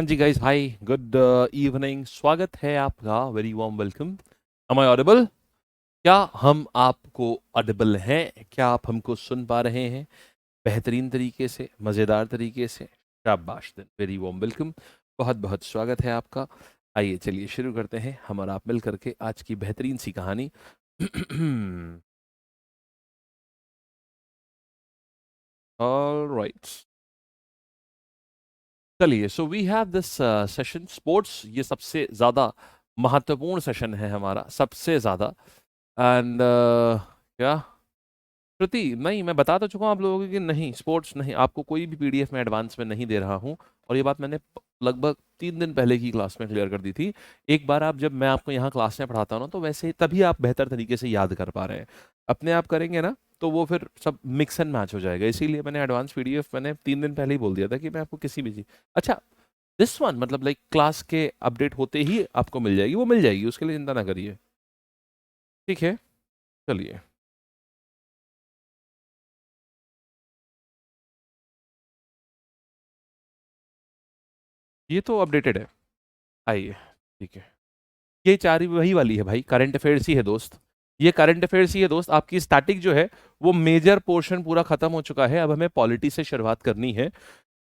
हाँ जी guys, hi, good evening. स्वागत है आपका, very warm welcome. Am I audible? क्या हम आपको ऑडिबल हैं? क्या आप हमको सुन पा रहे हैं बेहतरीन तरीके से, मज़ेदार तरीके से? शाबाश, देन वेरी वार्म वेलकम। बहुत बहुत स्वागत है आपका। आइए चलिए शुरू करते हैं हम और आप मिल करके आज की बेहतरीन सी कहानी। ऑलराइट, चलिए, so we have this session sports. ये सबसे ज़्यादा महत्वपूर्ण सेशन है हमारा, सबसे ज़्यादा। एंड क्या श्रुति, नहीं, मैं बता तो चुका हूँ आप लोगों को कि नहीं, स्पोर्ट्स नहीं, आपको कोई भी पीडीएफ में एडवांस में नहीं दे रहा हूँ। और ये बात मैंने लगभग 3 दिन पहले की क्लास में क्लियर कर दी थी। एक बार आप, जब मैं आपको यहाँ क्लास में पढ़ाता हूँ ना, तो वैसे तभी आप बेहतर तरीके से याद कर पा रहे हैं। अपने आप करेंगे ना, तो वो फिर सब मिक्स एंड मैच हो जाएगा। इसीलिए मैंने एडवांस पीडीएफ मैंने 3 दिन पहले ही बोल दिया था कि मैं आपको किसी भी चीज, अच्छा, दिस वन मतलब लाइक क्लास के अपडेट होते ही आपको मिल जाएगी, वो मिल जाएगी, उसके लिए चिंता ना करिए। ठीक है, चलिए। ये तो अपडेटेड है। आइए, ठीक है। ये चार वही वाली है भाई, करंट अफेयर्स ही है दोस्त। ये करंट अफेयर्स ही है दोस्त। आपकी स्टैटिक जो है, वो मेजर पोर्शन पूरा खत्म हो चुका है। अब हमें पॉलिटी से शुरुआत करनी है।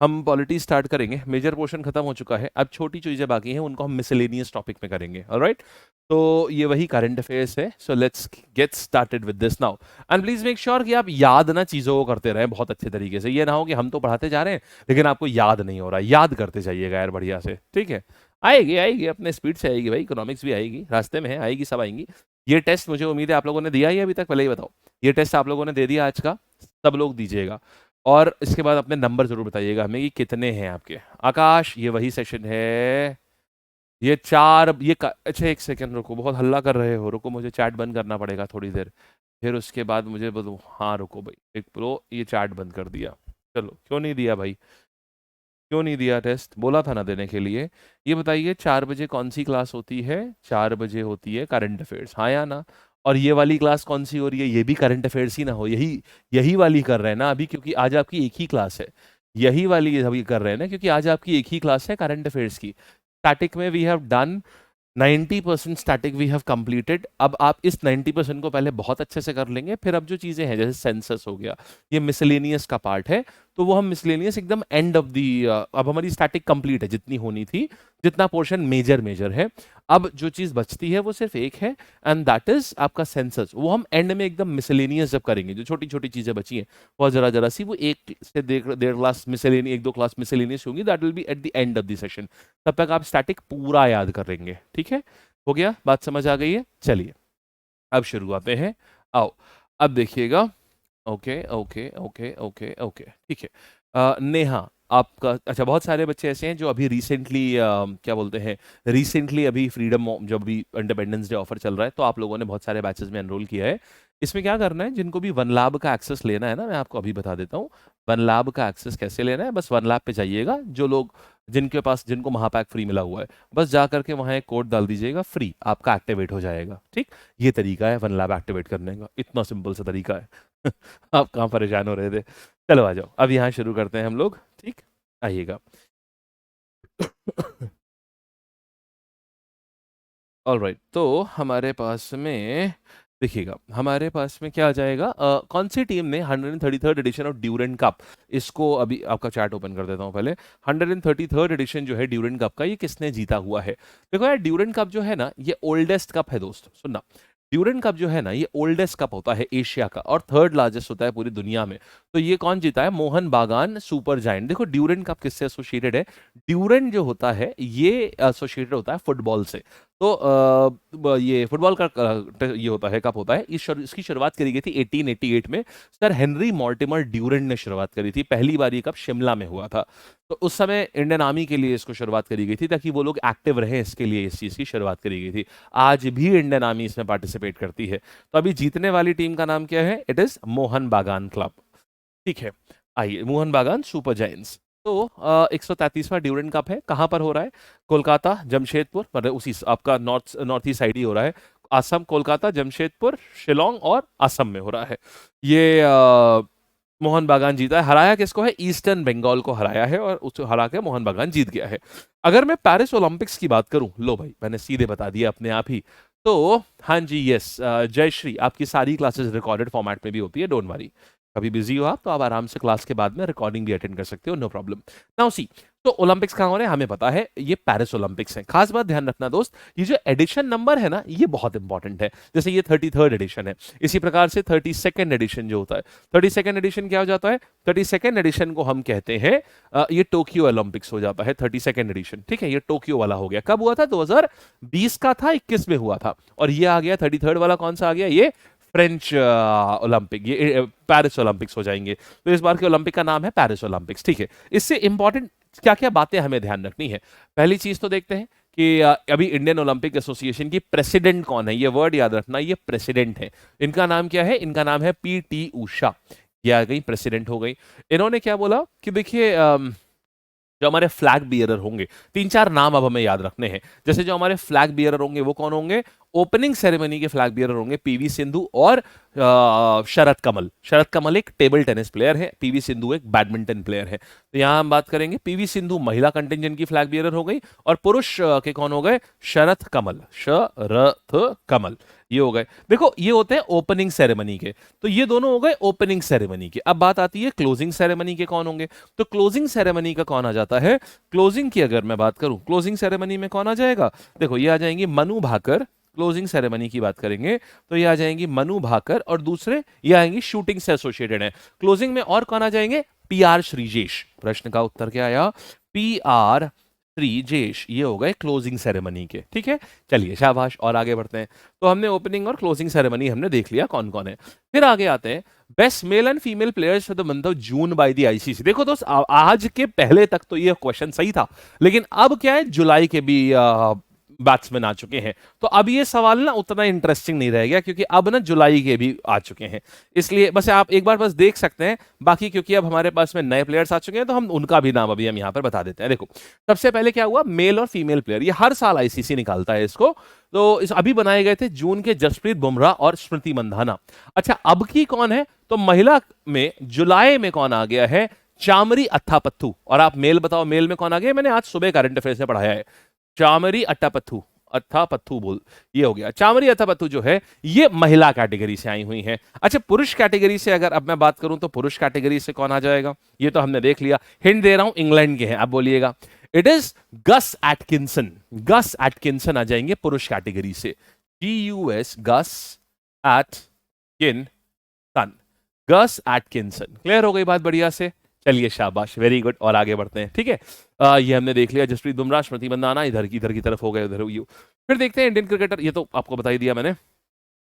हम पॉलिटी स्टार्ट करेंगे, मेजर पोर्शन खत्म हो चुका है। अब छोटी चीजें बाकी हैं, उनको हम मिसलेनियस टॉपिक में करेंगे। ऑलराइट, तो ये वही करंट अफेयर्स है। So let's get started with this now. And please make sure कि आप याद ना चीजों को करते रहें बहुत अच्छे तरीके से। ये ना हो कि हम तो पढ़ाते जा रहे हैं लेकिन आपको याद नहीं हो रहा। याद करते जाइएगा यार, बढ़िया से, ठीक है। आएगी आएगी, अपने स्पीड से आएगी भाई। इकोनॉमिक्स भी आएगी, रास्ते में है, आएगी, सब आएंगी। ये टेस्ट मुझे उम्मीद है आप लोगों ने दिया ही अभी तक, पहले ही बताओ। ये टेस्ट आप लोगों ने दे दिया आज का? सब लोग दीजिएगा। और इसके बाद अपने नंबर जरूर बताइएगा हमें कि कितने हैं आपके। आकाश, ये वही सेशन है। ये चार, अच्छा, एक सेकंड रुको, बहुत हल्ला कर रहे हो, रुको, मुझे चैट बंद करना पड़ेगा थोड़ी देर। फिर उसके बाद मुझे बोलो, हाँ रुको भाई, एक प्रो, ये चैट बंद कर दिया। चलो, क्यों नहीं दिया भाई? क्यों नहीं दिया? टेस्ट बोला था ना देने के लिए। ये बताइए, 4 बजे कौन सी क्लास होती है? 4 बजे होती है करंट अफेयर्स, हाँ या ना? और ये वाली क्लास कौन सी हो रही है? ये भी करंट अफेयर्स ही ना हो? यही यही वाली कर रहे हैं ना अभी, क्योंकि आज आपकी एक ही क्लास है। यही वाली अभी कर रहे हैं ना, क्योंकि आज आपकी एक ही क्लास है करंट अफेयर्स की। स्टैटिक में we have done 90% static, we have completed. अब आप इस 90% को पहले बहुत अच्छे से कर लेंगे, फिर अब जो चीजें हैं जैसे सेंसस हो गया, ये मिसलेनियस का पार्ट है, तो वो हम मिसलेनियस एकदम एंड ऑफ दी, अब हमारी स्टैटिक कंप्लीट है जितनी होनी थी, जितना पोर्शन मेजर मेजर है। अब जो चीज बचती है वो सिर्फ एक है, एंड दैट इज आपका सेंसस। वो हम एंड में एकदम मिसलेनियस जब करेंगे, जो छोटी छोटी चीजें बची हैं बहुत जरा जरा सी, वो एक से डेढ़ डेढ़ क्लास मिसलेनियस, एक दो क्लास मिसलेनियस होंगी, that will be at the end of the session. तब तक आप स्टैटिक पूरा याद कर लेंगे, ठीक है? हो गया, बात समझ आ गई है? चलिए, अब शुरुआत हैं। आओ, अब देखिएगा। Okay okay okay okay okay, ठीक है। नेहा, आपका, अच्छा, बहुत सारे बच्चे ऐसे हैं जो अभी रिसेंटली, क्या बोलते हैं, रिसेंटली अभी फ्रीडम, जब भी इंडिपेंडेंस डे ऑफर चल रहा है, तो आप लोगों ने बहुत सारे बैचेस में एनरोल किया है। इसमें क्या करना है, जिनको भी वन लैब का एक्सेस लेना है ना, मैं आपको अभी बता देता हूँ। वन लैब का एक्सेस कैसे लेना है, बस वन लैब पे जाइएगा। जो लोग, जिनके पास, जिनको महापैक फ्री मिला हुआ है, बस जा करके वहाँ एक कोड डाल दीजिएगा, फ्री, आपका एक्टिवेट हो जाएगा, ठीक। ये तरीका है वन लैब एक्टिवेट करने का, इतना सिंपल सा तरीका है। आप कहाँ परेशान हो रहे थे? चलो आ जाओ, अब यहाँ शुरू करते हैं हम लोग, ठीक। आइएगा। ऑलराइट, तो हमारे पास में, देखिएगा, हमारे पास में क्या आ जाएगा, कौन सी टीम ने 133rd edition of Durand cup, इसको अभी आपका चैट ओपन कर देता हूँ पहले। 133rd एडिशन जो है ड्यूरेंट कप का, ये किसने जीता हुआ है? देखो यार, ड्यूरेंट कप जो है ना, ये ओल्डेस्ट कप है दोस्त, सुनना। ड्यूरेंट कप जो है ना, ये ओल्डेस्ट कप होता है एशिया का, और थर्ड लार्जेस्ट होता है पूरी दुनिया में। तो ये कौन जीता है? मोहन बागान सुपर जायंट। देखो, ड्यूरेंट कप किससे एसोसिएटेड है? ड्यूरेंट जो होता है, ये एसोसिएटेड होता है फुटबॉल से। तो ये फुटबॉल का ये होता है, कप होता है। इसकी शुरुआत करी गई थी 1888 में। सर हेनरी मॉर्टिमर ड्यूरेंट ने शुरुआत करी थी। पहली बार ये कप शिमला में हुआ था। तो उस समय इंडियन आर्मी के लिए इसको शुरुआत करी गई थी, ताकि वो लोग एक्टिव रहें, इसके लिए इस चीज़ की शुरुआत करी गई थी। आज भी इंडियन आर्मी इसमें पार्टिसिपेट करती है। तो अभी जीतने वाली टीम का नाम क्या है? इट इज मोहन बागान क्लब, ठीक है। आइए, मोहन बागान सुपर जायंट्स। तो 133वां ड्यूरेंट कप है, कहाँ पर हो रहा है? कोलकाता, जमशेदपुर, मतलब उसी आपका नॉर्थ नॉर्थ ईस्ट साइड ही हो रहा है। असम, कोलकाता, जमशेदपुर, शिलोंग और असम में हो रहा है ये। मोहन बागान जीता है। हराया किसको है? ईस्टर्न बंगाल को हराया है और उसको हरा के मोहन बागान जीत गया है। अगर मैं पेरिस ओलंपिक्स की बात करूं, लो भाई मैंने सीधे बता दिया अपने आप ही। तो हाँ जी, यस, जयश्री, आपकी सारी क्लासेस रिकॉर्डेड फॉर्मेट में भी होती है, डोंट वरी। कभी बिजी हो आप तो आप आराम से क्लास के बाद में रिकॉर्डिंग भी अटेंड कर सकते हो, नो प्रॉब्लम। नाउ सी, तो ओलंपिक्स कहाँ हो रहे हैं हमें पता है, ये पेरिस ओलंपिक्स है। खास बात ध्यान रखना दोस्त, ये जो एडिशन नंबर है ना, ये बहुत इंपॉर्टेंट है। जैसे ये 33rd एडिशन है, इसी प्रकार से 32nd एडिशन जो होता है, 32nd एडिशन क्या हो जाता है? 32nd एडिशन को हम कहते हैं ये टोक्यो ओलंपिक्स हो जाता है, 32nd एडिशन, ठीक है। ये टोक्यो वाला हो गया, कब हुआ था? 2020 का था, 21 में हुआ था। और ये आ गया 33rd वाला, कौन सा आ गया? ये फ्रेंच ओलंपिक, ये पेरिस ओलंपिक्स हो जाएंगे। तो इस बार के ओलंपिक का नाम है पेरिस ओलंपिक्स, ठीक है। इससे इंपॉर्टेंट क्या क्या बातें हमें ध्यान रखनी है, पहली चीज तो देखते हैं कि अभी इंडियन ओलंपिक एसोसिएशन की प्रेसिडेंट कौन है। ये वर्ड याद रखना, ये प्रेसिडेंट है। इनका नाम क्या है? इनका नाम है पीटी उषा। ये आ गई, प्रेसिडेंट हो गई। इन्होंने क्या बोला कि देखिए जो हमारे फ्लैग बियरर होंगे, तीन चार नाम अब हमें याद रखने हैं। जैसे जो हमारे फ्लैग बियरर होंगे वो कौन होंगे? ओपनिंग सेरेमनी के फ्लैग बियरर होंगे पीवी सिंधु और शरद कमल। शरद कमल एक टेबल टेनिस प्लेयर है, पीवी सिंधु एक बैडमिंटन प्लेयर है। तो यहां हम बात करेंगे, पीवी सिंधु महिला कंटिंजेंट की फ्लैग बियरर हो गई, और पुरुष के कौन हो गए? शरद कमल, शरथ कमल, ये हो गए। देखो ये होते हैं ओपनिंग सेरेमनी के, तो ये दोनों हो गए ओपनिंग सेरेमनी के। अब बात आती है क्लोजिंग सेरेमनी के कौन होंगे। तो क्लोजिंग सेरेमनी का कौन आ जाता है? क्लोजिंग की अगर मैं बात करूं, क्लोजिंग सेरेमनी में कौन आ जाएगा? देखो ये आ जाएंगी मनु भाकर। क्लोजिंग सेरेमनी की बात करेंगे तो ये आ जाएंगी मनु भाकर, और दूसरे ये आएंगी शूटिंग से एसोसिएटेड है। क्लोजिंग में और कौन आ जाएंगे? पीआर श्रीजेश। प्रश्न का उत्तर क्या आया? पीआर श्रीजेश, ये हो गए क्लोजिंग सेरेमनी के, ठीक है। चलिए शाबाश, और आगे बढ़ते हैं। तो हमने ओपनिंग और क्लोजिंग सेरेमनी हमने देख लिया कौन कौन है। फिर आगे आते हैं, best male and female players for the month of June by the ICC. देखो दोस्त, आज के पहले तक तो ये क्वेश्चन सही था, लेकिन अब क्या है, जुलाई के भी बैट्समैन आ चुके हैं, तो अब ये सवाल ना उतना इंटरेस्टिंग नहीं रह गया, क्योंकि अब ना जुलाई के भी आ चुके हैं। इसलिए बस आप एक बार बस देख सकते हैं, बाकी क्योंकि अब हमारे पास में नए प्लेयर्स आ चुके हैं तो हम उनका भी नाम अभी हम यहाँ पर बता देते हैं। देखो सबसे पहले क्या हुआ, मेल और फीमेल प्लेयर, ये हर साल आईसीसी निकालता है इसको। तो इस अभी बनाए गए थे जून के, जसप्रीत बुमराह और स्मृति मंधाना। अच्छा, अब की कौन है? तो महिला में जुलाई में कौन आ गया है? चामरी अथापत्थु। और आप मेल बताओ, मेल में कौन आ गया? मैंने आज सुबह करंट अफेयर्स में पढ़ाया है, चामरी अट्टापत्थु, अथापत्थु बोल, ये हो गया। चामरी अथापत्थु जो है ये महिला कैटेगरी से आई हुई है। अच्छा, पुरुष कैटेगरी से अगर अब मैं बात करूं तो पुरुष कैटेगरी से कौन आ जाएगा? ये तो हमने देख लिया, हिंट दे रहा हूं, इंग्लैंड के हैं। अब बोलिएगा, it is Gus Atkinson. Gus Atkinson आ जाएंगे पुरुष कैटेगरी से, GUS, Gus Atkinson, Gus Atkinson. Clear हो गई बात बढ़िया से? चलिए शाबाश, वेरी गुड, और आगे बढ़ते हैं, ठीक है। ये हमने देख लिया, जसप्रीत बुमराह, स्मृति मंधाना, इधर की तरफ हो गए, उधर यू। फिर देखते हैं इंडियन क्रिकेटर, ये तो आपको बता ही दिया मैंने,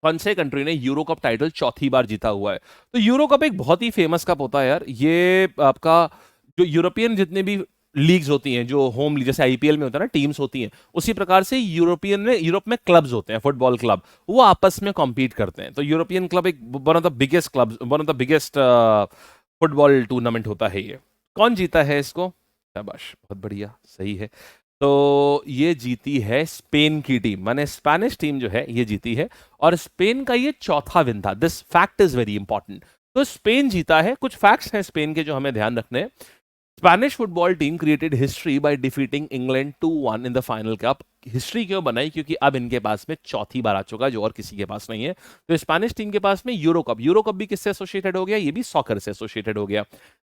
कौन से कंट्री ने यूरो कप टाइटल चौथी बार जीता हुआ है। तो यूरो कप एक बहुत ही फेमस कप होता है यार। ये आपका जो यूरोपियन जितने भी लीग्स होती हैं, जो होम लीग जैसे आईपीएल में होता है ना, टीम्स होती हैं, उसी प्रकार से यूरोप में क्लब्स होते हैं, फुटबॉल क्लब, वो आपस में कॉम्पीट करते हैं। तो यूरोपियन क्लब एक one of the biggest club, one of the biggest football tournament होता है ये। कौन जीता है इसको? शाबाश, बहुत बढ़िया, सही है। तो ये जीती है स्पेन की टीम, माने स्पेनिश टीम जो है ये जीती है, और स्पेन का ये चौथा विन था। This fact is very important. तो स्पेन जीता है। कुछ फैक्ट्स हैं स्पेन के जो हमें ध्यान रखने हैं। Spanish football team created history by defeating England 2-1 in the final cup. History क्यों बनाई? क्योंकि अब इनके पास में चौथी बार आ चुका, जो और किसी के पास नहीं है। तो स्पेनिश टीम के पास में यूरो कप भी किससे एसोसिएटेड हो गया? ये भी सॉकर से एसोसिएटेड हो गया।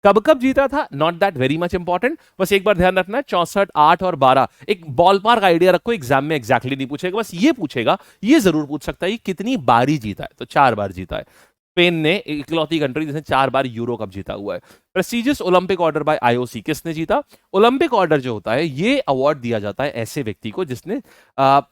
कब कब जीता था, not that very much important, बस एक बार ध्यान रखना है 64, 8 और 12। एक बॉल पार्क आइडिया रखो, एग्जाम में एग्जैक्टली नहीं पूछेगा, बस ये पूछेगा, ये जरूर पूछ सकता है कि कितनी बारी जीता है। तो 4 बार जीता है। स्पेन ने इकलौती कंट्री जिसने 4 बार यूरो कप जीता हुआ है। Prestigious Olympic order by IOC किसने जीता? ओलंपिक ऑर्डर जो होता है ये अवार्ड दिया जाता है ऐसे व्यक्ति को जिसने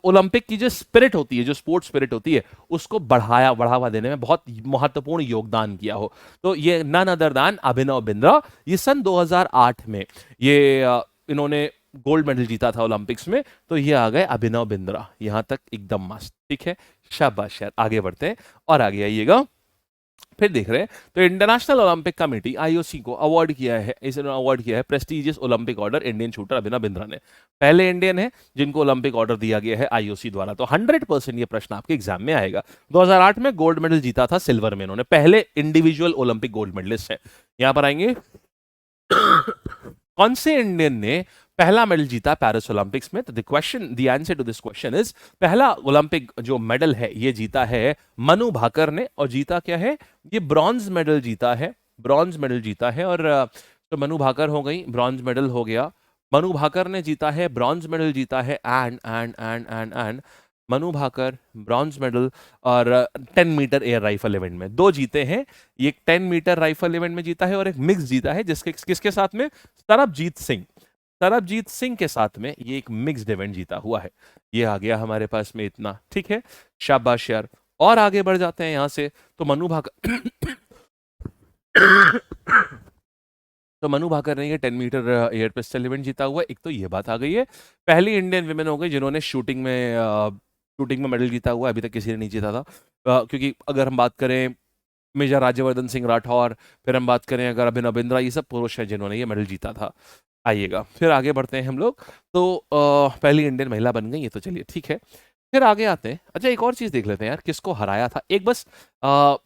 ओलंपिक की जो स्पिरिट होती है, जो स्पोर्ट्स स्पिरिट होती है, उसको बढ़ावा देने में बहुत महत्वपूर्ण योगदान किया हो। तो ये none other than Abhinav Bindra. ये सन 2008 में ये इन्होंने गोल्ड मेडल जीता था ओलंपिक्स में। तो ये आ गए अभिनव बिंद्रा। यहां तक एकदम मस्त, ठीक है, शाबाश यार। आगे बढ़ते हैं और आगे आइएगा। फिर देख रहे हैं तो इंटरनेशनल ओलंपिक कमेटी आईओसी को अवार्ड किया है, इसने अवार्ड किया है prestigious Olympic order Indian shooter Abhinav Bindra ने। पहले इंडियन है जिनको ओलंपिक ऑर्डर दिया गया है आईओसी द्वारा। तो 100% ये प्रश्न आपके एग्जाम में आएगा। 2008 में गोल्ड मेडल जीता था सिल्वर में इन्होंने, पहले इंडिविजुअल ओलंपिक गोल्ड मेडलिस्ट है। यहां पर आएंगे कौन से इंडियन ने पहला मेडल जीता पेरिस ओलंपिक्स में? तो the answer to this question is, पहला ओलंपिक जो मेडल है ये जीता है मनु भाकर ने, और जीता क्या है? ये ब्रॉन्ज मेडल जीता है, ब्रॉन्ज मेडल जीता है। और तो मनु भाकर हो गई, ब्रॉन्ज मेडल हो गया, मनु भाकर ने जीता है, ब्रॉन्ज मेडल जीता है। And Manu Bhaker bronze medal और 10 मीटर एयर राइफल इवेंट में दो जीते हैं। एक 10 मीटर राइफल इवेंट में जीता है और एक मिक्स जीता है, जिसके किसके साथ में? सरबजीत सिंह के साथ में ये एक मिक्स्ड इवेंट जीता हुआ है। ये आ गया हमारे पास में इतना, ठीक है, शाबाश यार। और आगे बढ़ जाते हैं यहां से। तो मनु भाकर तो मनु भाकर ने ये 10 मीटर एयर पिस्टल इवेंट जीता हुआ। एक तो ये बात आ गई है, पहली इंडियन विमेन हो गई जिन्होंने शूटिंग में मेडल जीता हुआ। अभी तक किसी ने नहीं जीता था, क्योंकि अगर हम बात करें मेजर राज्यवर्धन सिंह राठौर, फिर हम बात करें अगर अभिनव बिंद्रा, ये सब पुरुष है जिन्होंने ये मेडल जीता था। आइएगा फिर आगे बढ़ते हैं हम लोग। तो पहली इंडियन महिला बन गई, ये तो चलिए ठीक है। फिर आगे आते हैं। अच्छा एक और चीज देख लेते हैं यार, किसको हराया था एक बस।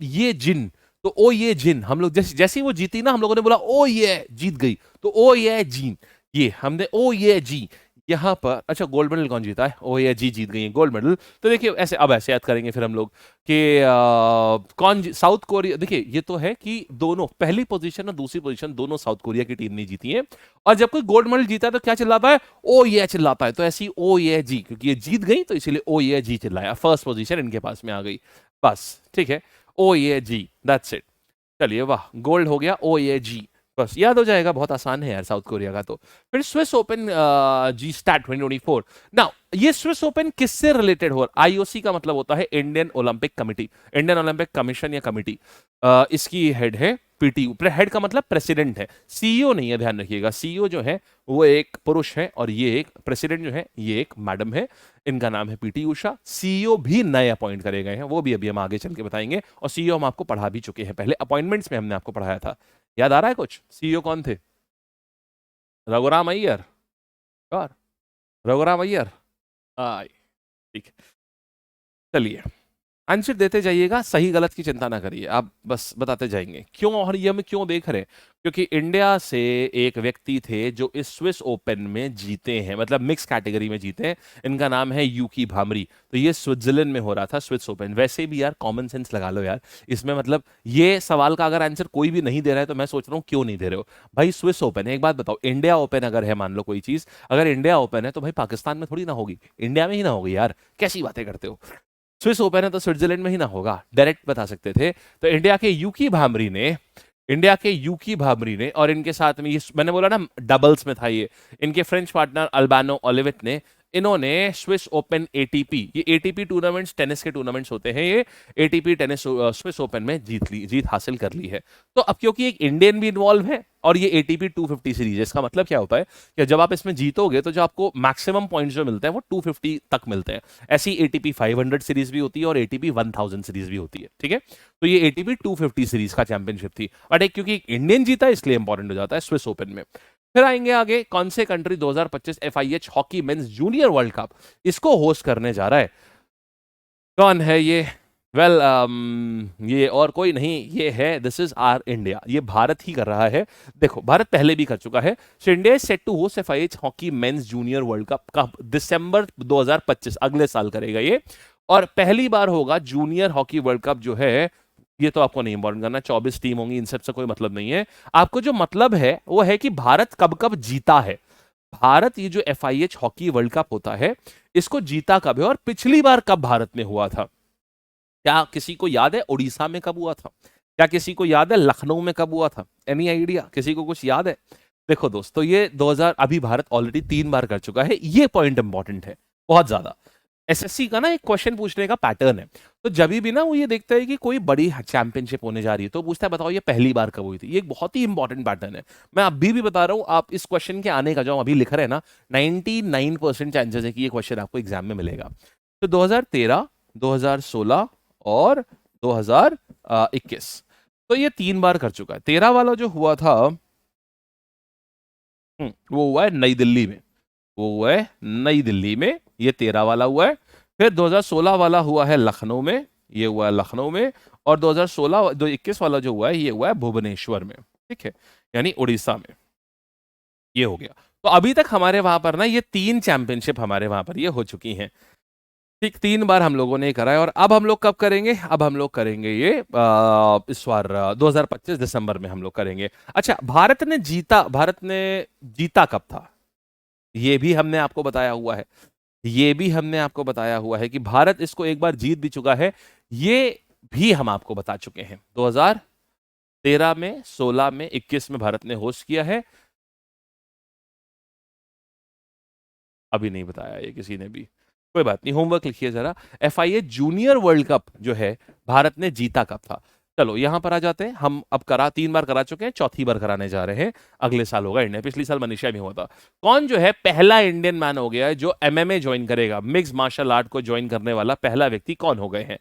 ये जिन, तो ओ ये जिन, हम लोग जैसे ही वो जीती ना, हम लोगों ने बोला ओ ये जीत गई, तो ओ ये जीन, ये हमने ओ ये जी यहां पर। अच्छा गोल्ड मेडल कौन जीता है? ओ ये जी जीत गई है गोल्ड मेडल। तो देखिए ऐसे, अब ऐसे याद करेंगे फिर हम लोग कि कौन साउथ कोरिया। देखिए ये तो है कि दोनों पहली पोजीशन और दूसरी पोजीशन दोनों साउथ कोरिया की टीम ने जीती है। और जब कोई गोल्ड मेडल जीता है तो क्या चिल्लाता है? ओ ये चिल्लाता है। तो ऐसी ओ ये जी, क्योंकि ये जीत गई तो इसीलिए ओ ये जी चिल्लाया। फर्स्ट पोजीशन इनके पास में आ गई, बस ठीक है, ओ ये जी, दैट्स इट। चलिए वाह, गोल्ड हो गया, ओ ये जी, बस याद हो जाएगा, बहुत आसान है यार साउथ कोरिया का। तो फिर स्विस ओपन जी स्टैट 2024। नाउ ये स्विस ओपन किससे रिलेटेड हो? आईओसी का मतलब होता है Indian Olympic committee, Indian Olympic commission या कमिटी। इसकी हेड है पीटी, हेड का मतलब प्रेसिडेंट है, सीईओ नहीं है, ध्यान रखिएगा। सीईओ जो है वो एक पुरुष है और ये एक प्रेसिडेंट जो है ये एक मैडम है, इनका नाम है पीटी उषा। सीईओ भी नए अपॉइंट करे गए हैं, वो भी अभी हम आगे चल के बताएंगे। और सीईओ हम आपको पढ़ा भी चुके हैं पहले, अपॉइंटमेंट्स में हमने आपको पढ़ाया था। याद आ रहा है कुछ? सीईओ कौन थे? रघुराम अय्यर, और रघुराम अय्यर, ठीक है। चलिए आंसर देते जाइएगा, सही गलत की चिंता ना करिए, आप बस बताते जाएंगे क्यों। और ये हम क्यों देख रहे हैं? क्योंकि इंडिया से एक व्यक्ति थे जो इस स्विस ओपन में जीते हैं, मतलब मिक्स कैटेगरी में जीते हैं। इनका नाम है यूकी भामरी। तो ये स्विट्जरलैंड में हो रहा था स्विस ओपन। वैसे भी यार कॉमन सेंस लगा लो यार इसमें, मतलब ये सवाल का अगर आंसर कोई भी नहीं दे रहा है तो मैं सोच रहा हूँ क्यों नहीं दे रहे हो भाई। स्विस ओपन है, एक बात बताओ, इंडिया ओपन अगर है, मान लो कोई चीज, अगर इंडिया ओपन है तो भाई पाकिस्तान में थोड़ी ना होगी, इंडिया में ही ना होगी यार, कैसी बातें करते हो। स्विस ओपन है तो स्विट्जरलैंड में ही ना होगा, डायरेक्ट बता सकते थे। तो इंडिया के यूकी भामरी ने और इनके साथ में ये मैंने बोला ना डबल्स में था ये, इनके फ्रेंच पार्टनर अल्बानो ओलिविट ने, इन्होंने स्विस ओपन एटीपी, ये एटीपी टूर्नामेंट्स टेनिस के टूर्नामेंट्स होते हैं, ये एटीपी टेनिस स्विस ओपन में जीत हासिल कर ली है। तो अब क्योंकि एक इंडियन भी इन्वॉल्व है और ये एटीपी 250 सीरीज है, इसका मतलब क्या होता है कि जब आप इसमें जीतोगे तो जो आपको मैक्सिमम पॉइंट्स जो मिलते हैं वो 250 तक मिलते हैं। ऐसी एटीपी 500 सीरीज भी होती है और एटीपी 1000 सीरीज भी होती है, ठीक है। तो ये एटीपी 250 सीरीज का चैंपियनशिप थी, बट एक क्योंकि इंडियन जीता इसलिए इंपॉर्टेंट हो जाता है स्विस ओपन में। फिर आएंगे आगे, कौन से country 2025 FIH hockey men's junior world cup इसको होस्ट करने जा रहा है? कौन है ये? वेल ये और कोई नहीं, ये है, दिस इज आर इंडिया, ये भारत ही कर रहा है। देखो भारत पहले भी कर चुका है। So India is set to host FIH hockey men's junior world cup का दिसंबर 2025, अगले साल करेगा ये। और पहली बार होगा जूनियर हॉकी वर्ल्ड कप जो है, ये तो आपको नहीं इंपॉर्टेंट करना, 24 टीम होंगी, इन सब से कोई मतलब नहीं है। आपको जो मतलब है वो है कि भारत कब कब जीता है। भारत ये जो FIH हॉकी वर्ल्ड कप होता है इसको जीता कब है और पिछली बार कब भारत में हुआ था? क्या किसी को याद है उड़ीसा में कब हुआ था? क्या किसी को याद है लखनऊ में कब हुआ था? Any idea? किसी को कुछ याद है? देखो दोस्तों, ये 2000 अभी भारत ऑलरेडी 3 बार कर चुका है, ये पॉइंट इंपॉर्टेंट है बहुत ज्यादा। एसएससी का ना एक क्वेश्चन पूछने का पैटर्न है, तो जब भी ना वो ये देखता है कि कोई बड़ी चैंपियनशिप होने जा रही है तो पूछता है बताओ ये पहली बार कब हुई थी। ये एक बहुत ही इंपॉर्टेंट पैटर्न है, मैं अभी भी बता रहा हूं। आप इस क्वेश्चन के आने का जो हम अभी लिख रहे हैं ना, 99% चांसेस है कि ये क्वेश्चन आपको एग्जाम में मिलेगा। तो 2013, 2016 और 2021 तो ये 3 बार कर चुका है। 13 वाला जो हुआ था वो हुआ है नई दिल्ली में, वो हुआ है नई दिल्ली में, ये 13 वाला हुआ है। फिर 2016 वाला हुआ है लखनऊ में, ये हुआ है लखनऊ में। और 2016 21 वाला जो हुआ है ये हुआ है भुवनेश्वर में, ठीक है, यानी उड़ीसा में। ये हो गया। तो अभी तक हमारे वहां पर ना ये 3 चैंपियनशिप हमारे वहां पर ये हो चुकी हैं, ठीक। 3 बार हम लोगों ने करा है। और अब हम लोग कब करेंगे? अब हम लोग करेंगे ये इस बार 2025 दिसंबर में हम लोग करेंगे। अच्छा, भारत ने जीता कब था, ये भी हमने आपको बताया हुआ है। ये भी हमने आपको बताया हुआ है कि भारत इसको एक बार जीत भी चुका है, ये भी हम आपको बता चुके हैं। 2013 में, 16 में, 21 में भारत ने होस्ट किया है। अभी नहीं बताया ये किसी ने भी, कोई बात नहीं, होमवर्क लिखिए जरा। FIA जूनियर वर्ल्ड कप जो है भारत ने जीता कब था? चलो यहां पर आ जाते हैं हम। अब 3 बार करा चुके हैं, चौथी बार कराने जा रहे हैं। अगले साल होगा इंडिया, पिछली साल मनीषा में हुआ था। कौन जो है पहला इंडियन मैन हो गया है जो MMA ज्वाइन करेगा, मिक्स मार्शल आर्ट को ज्वाइन करने वाला पहला व्यक्ति कौन हो गए हैं?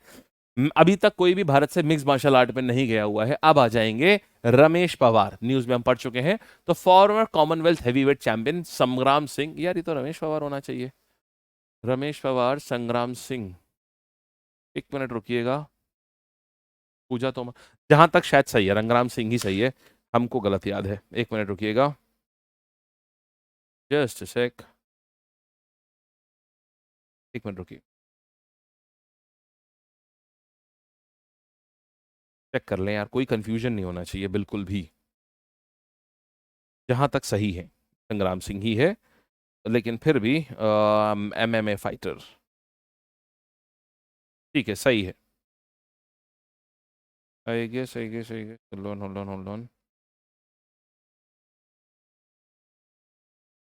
अभी तक कोई भी भारत से मिक्स मार्शल आर्ट में नहीं गया हुआ है। अब आ जाएंगे रमेश पवार, न्यूज में हम पढ़ चुके हैं। तो फॉर्मर कॉमनवेल्थ हैवीवेट चैंपियन संग्राम सिंह, यार ये तो रमेश पवार होना चाहिए। रमेश पवार, संग्राम सिंह, एक मिनट रुकिएगा। पूजा तोमर, जहां तक शायद सही है, रंगराम सिंह ही सही है, हमको गलत याद है। एक मिनट रुकिएगा, जस्ट सेक, एक मिनट रुकिए, चेक कर लें यार, कोई कंफ्यूजन नहीं होना चाहिए बिल्कुल भी। जहां तक सही है संग्राम सिंह ही है, लेकिन फिर भी MMA फाइटर, ठीक है, सही है। I guess, I guess, I guess, hold on, hold on, hold on,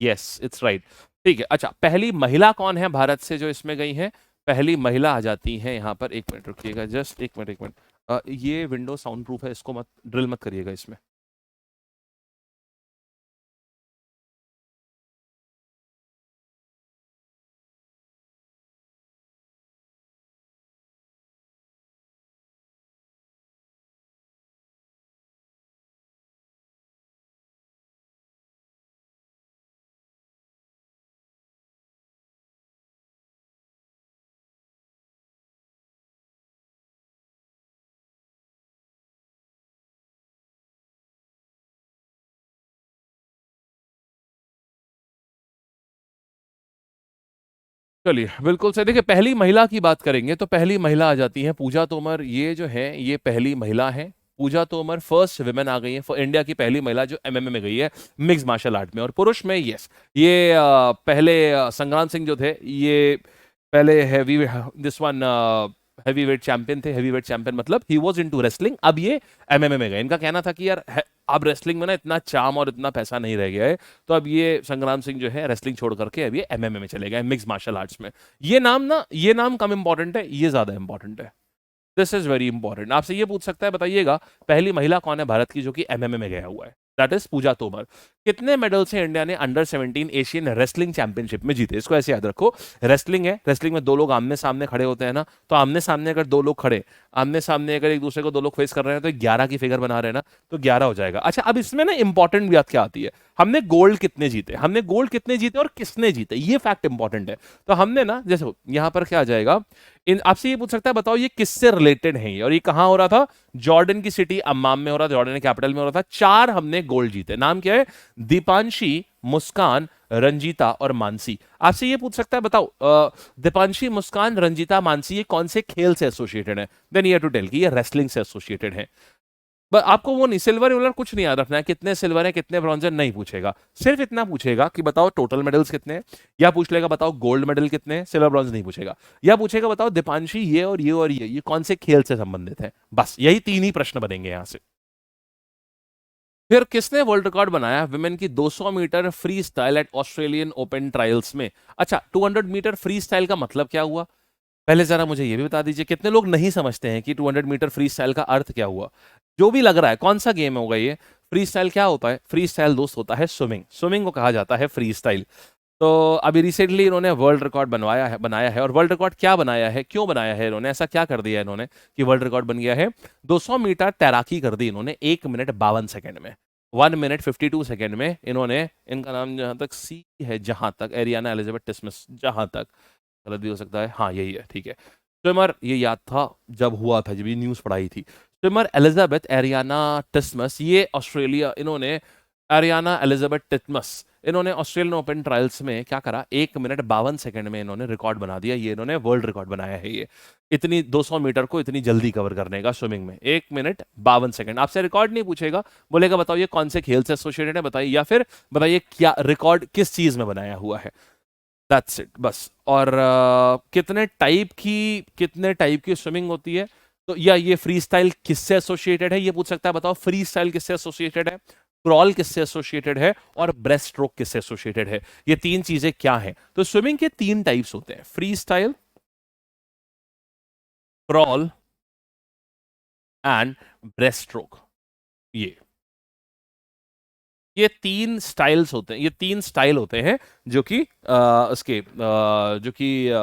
yes it's right, ठीक है। अच्छा, पहली महिला कौन है भारत से जो इसमें गई है? पहली महिला आ जाती है यहाँ पर, एक मिनट रुकिएगा, जस्ट एक मिनट, एक मिनट। ये विंडो साउंड प्रूफ है, इसको मत ड्रिल मत करिएगा इसमें। चलिए, बिल्कुल सही। देखिए, पहली महिला की बात करेंगे तो पहली महिला आ जाती है पूजा तोमर। ये जो है ये पहली महिला है, पूजा तोमर फर्स्ट विमेन आ गई है, इंडिया की पहली महिला जो MMA में गई है, मिक्स मार्शल आर्ट में। और पुरुष में यस, ये पहले संग्राम सिंह जो थे, ये पहले heavy this one heavy weight champion थे। हैवी वेट चैंपियन मतलब ही वाज इनटू रेसलिंग, अब ये MMA में गए। इनका कहना था कि यार अब रेसलिंग में ना इतना चार्म और इतना पैसा नहीं रह गया है, तो अब ये संग्राम सिंह जो है रेसलिंग छोड़ करके अब ये MMA में चले गए, मिक्स मार्शल आर्ट्स में। ये नाम कम इंपॉर्टेंट है, ये ज्यादा इंपॉर्टेंट है। This is very important. आपसे ये पूछ सकता है, बताइएगा पहली महिला कौन है भारत की जो कि MMA में गया हुआ है? दैट इज पूजा तोमर। कितने मेडल से इंडिया ने अंडर-17 एशियन रेसलिंग चैंपियनशिप में जीते? इसको ऐसे याद रखो, रेसलिंग है, रेसलिंग में दो लोग आमने सामने खड़े होते हैं ना, तो आमने सामने अगर दो लोग खड़े, आमने सामने अगर एक दूसरे को दो लोग फेस कर रहे हैं तो 11 की फिगर बना रहे हैं ना, तो 11 हो जाएगा। अच्छा, अब इसमें ना इंपॉर्टेंट बात क्या आती है, हमने गोल्ड कितने जीते, हमने गोल्ड कितने जीते और किसने जीते, ये फैक्ट इंपॉर्टेंट है। तो हमने ना, जैसे यहां पर क्या आ जाएगा, इन आपसे ये पूछ सकता है, बताओ ये किससे रिलेटेड है ये, और ये कहां हो रहा था? जॉर्डन की सिटी अम्मान में हो रहा था, जॉर्डन कैपिटल में हो रहा था। 4 हमने गोल्ड जीते। नाम क्या है? दीपांशी, मुस्कान, रंजीता और मानसी। आपसे ये पूछ सकता है, बताओ दीपांशी, मुस्कान, रंजीता, मानसी ये कौन से खेल से एसोसिएटेड है? Then you have to tell कि ये रेसलिंग से एसोसिएटेड है। बस आपको वो नहीं, सिल्वर विल्वर कुछ नहीं याद रखना है, कितने सिल्वर है कितने ब्रॉन्ज है नहीं पूछेगा, सिर्फ इतना पूछेगा कि बताओ टोटल मेडल्स कितने हैं, या पूछ लेगा बताओ गोल्ड मेडल कितने हैं, सिल्वर ब्रॉन्ज नहीं पूछेगा, या पूछेगा बताओ दीपांशी ये और ये और ये कौन से खेल से संबंधित है। बस यही 3 ही प्रश्न बनेंगे यहां से। फिर किसने वर्ल्ड रिकॉर्ड बनाया विमेन की 200 metre freestyle at Australian Open trials में? अच्छा, 200 मीटर फ्री स्टाइल का मतलब क्या हुआ, पहले जरा मुझे ये भी बता दीजिए। कितने लोग नहीं समझते हैं कि 200 मीटर फ्री स्टाइल का अर्थ क्या हुआ? जो भी लग रहा है, कौन सा गेम होगा ये? फ्री स्टाइल क्या होता है? फ्री स्टाइल दोस्त होता है स्विमिंग, स्विमिंग को कहा जाता है फ्री स्टाइल। तो अभी रिसेंटली इन्होंने वर्ल्ड रिकॉर्ड बनाया है और वर्ल्ड रिकॉर्ड क्या बनाया है, क्यों बनाया है इन्होंने, ऐसा क्या कर दिया इन्होंने कि वर्ल्ड रिकॉर्ड बन गया है। 200 मीटर तैराकी कर दी इन्होंने 1 मिनट 52 सेकंड में, 1 मिनट 52 सेकंड में इन्होंने, इनका नाम जहां तक सी है, जहां तक एरियाना एलिजाबेथ टिस्मस, जहां तक, गलत भी हो सकता है, हाँ यही है, ठीक है। स्विमर, ये याद था जब हुआ था, जब ये न्यूज पढ़ाई थी। स्विमर एलिजाबेथ एरियाना टिस्मस, ये ऑस्ट्रेलिया, इन्होंने एरियाना एलिजाबेथ टिस्मस, इन्होंने ऑस्ट्रेलियन ओपन ट्रायल्स में क्या करा, 1 मिनट 52 सेकंड में इन्होंने रिकॉर्ड बना दिया। ये इन्होंने वर्ल्ड रिकॉर्ड बनाया है, ये इतनी 200 मीटर को इतनी जल्दी कवर करने का स्विमिंग में 1 मिनट 52 सेकंड। आपसे रिकॉर्ड नहीं पूछेगा, बोलेगा बताओ ये कौन से खेल से एसोसिएटेड है बताइए, या फिर बताइए क्या रिकॉर्ड किस चीज में बनाया हुआ है, दैट्स इट बस। और कितने टाइप की स्विमिंग होती है, तो या ये फ्री स्टाइल किससे एसोसिएटेड है, ये पूछ सकता है, बताओ फ्री स्टाइल किससे एसोसिएटेड है, क्रॉल किससे एसोसिएटेड है, और ब्रेस्ट स्ट्रोक किससे एसोसिएटेड है। ये तीन चीजें क्या हैं, तो स्विमिंग के 3 टाइप्स होते हैं, free style, crawl and breast stroke. ये ये 3 स्टाइल्स होते हैं, ये 3 स्टाइल होते हैं जो कि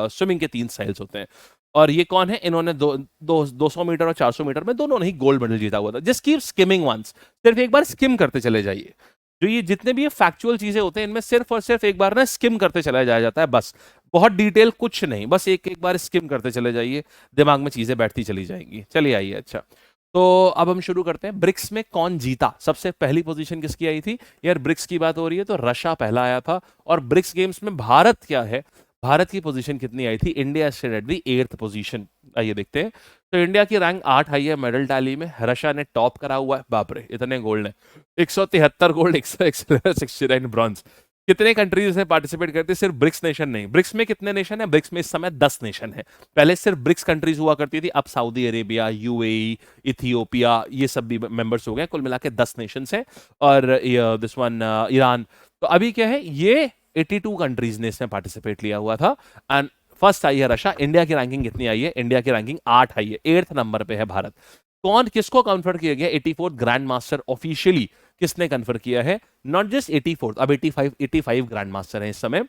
स्विमिंग के 3 स्टाइल्स होते हैं। और ये कौन है, इन्होंने 200 मीटर और 400 मीटर में दोनों ने ही गोल्ड मेडल जीता हुआ था। जस्ट कीप स्किमिंग वंस, सिर्फ एक बार स्किम करते चले जाइए। जो ये जितने भी ये फैक्चुअल चीजें होते हैं, इनमें सिर्फ और सिर्फ एक बार ना स्किम करते चला जाया जाता है, बस बहुत डिटेल कुछ नहीं, बस एक एक बार स्किम करते चले जाइए, दिमाग में चीजें बैठती चली जाएंगी। चलिए आइए, अच्छा तो अब हम शुरू करते हैं। ब्रिक्स में कौन जीता, सबसे पहली पोजीशन किसकी आई थी यार, ब्रिक्स की बात हो रही है तो रशिया पहला आया था। और ब्रिक्स गेम्स में भारत क्या है, भारत की पोजीशन कितनी आई थी, India stayed at the 8th position. आइए देखते हैं। तो इंडिया की रैंक 8 आई है मेडल टैली में, रशिया ने टॉप करा हुआ है, बाप रे इतने गोल्ड है, 173 गोल्ड, 169 ब्रॉन्ज। कितने कंट्रीज ने पार्टिसिपेट करते, सिर्फ ब्रिक्स नेशन नहीं। ब्रिक्स में कितने नेशन है, ब्रिक्स में इस समय 10 नेशन है। पहले सिर्फ ब्रिक्स कंट्रीज हुआ करती थी, अब सऊदी अरेबिया, यूएई, इथियोपिया, ये सब भी मेंबर्स हो गए, कुल मिला के 10 नेशन है। और दिस वन ईरान। तो अभी क्या है, ये 82 कंट्रीज ने इसमें पार्टिसिपेट लिया हुआ था। एंड फर्स्ट आई है रशिया। इंडिया की रैंकिंग कितनी आई है, इंडिया की रैंकिंग 8 आई है, 8th नंबर पे है भारत। कौन किसको कन्फर्ट किया गया, 84th ग्रैंड मास्टर ऑफिशियली किसने कन्फर्ट किया है, नॉट जस्ट 84th, अब 85 ग्रैंड मास्टर है इस समय।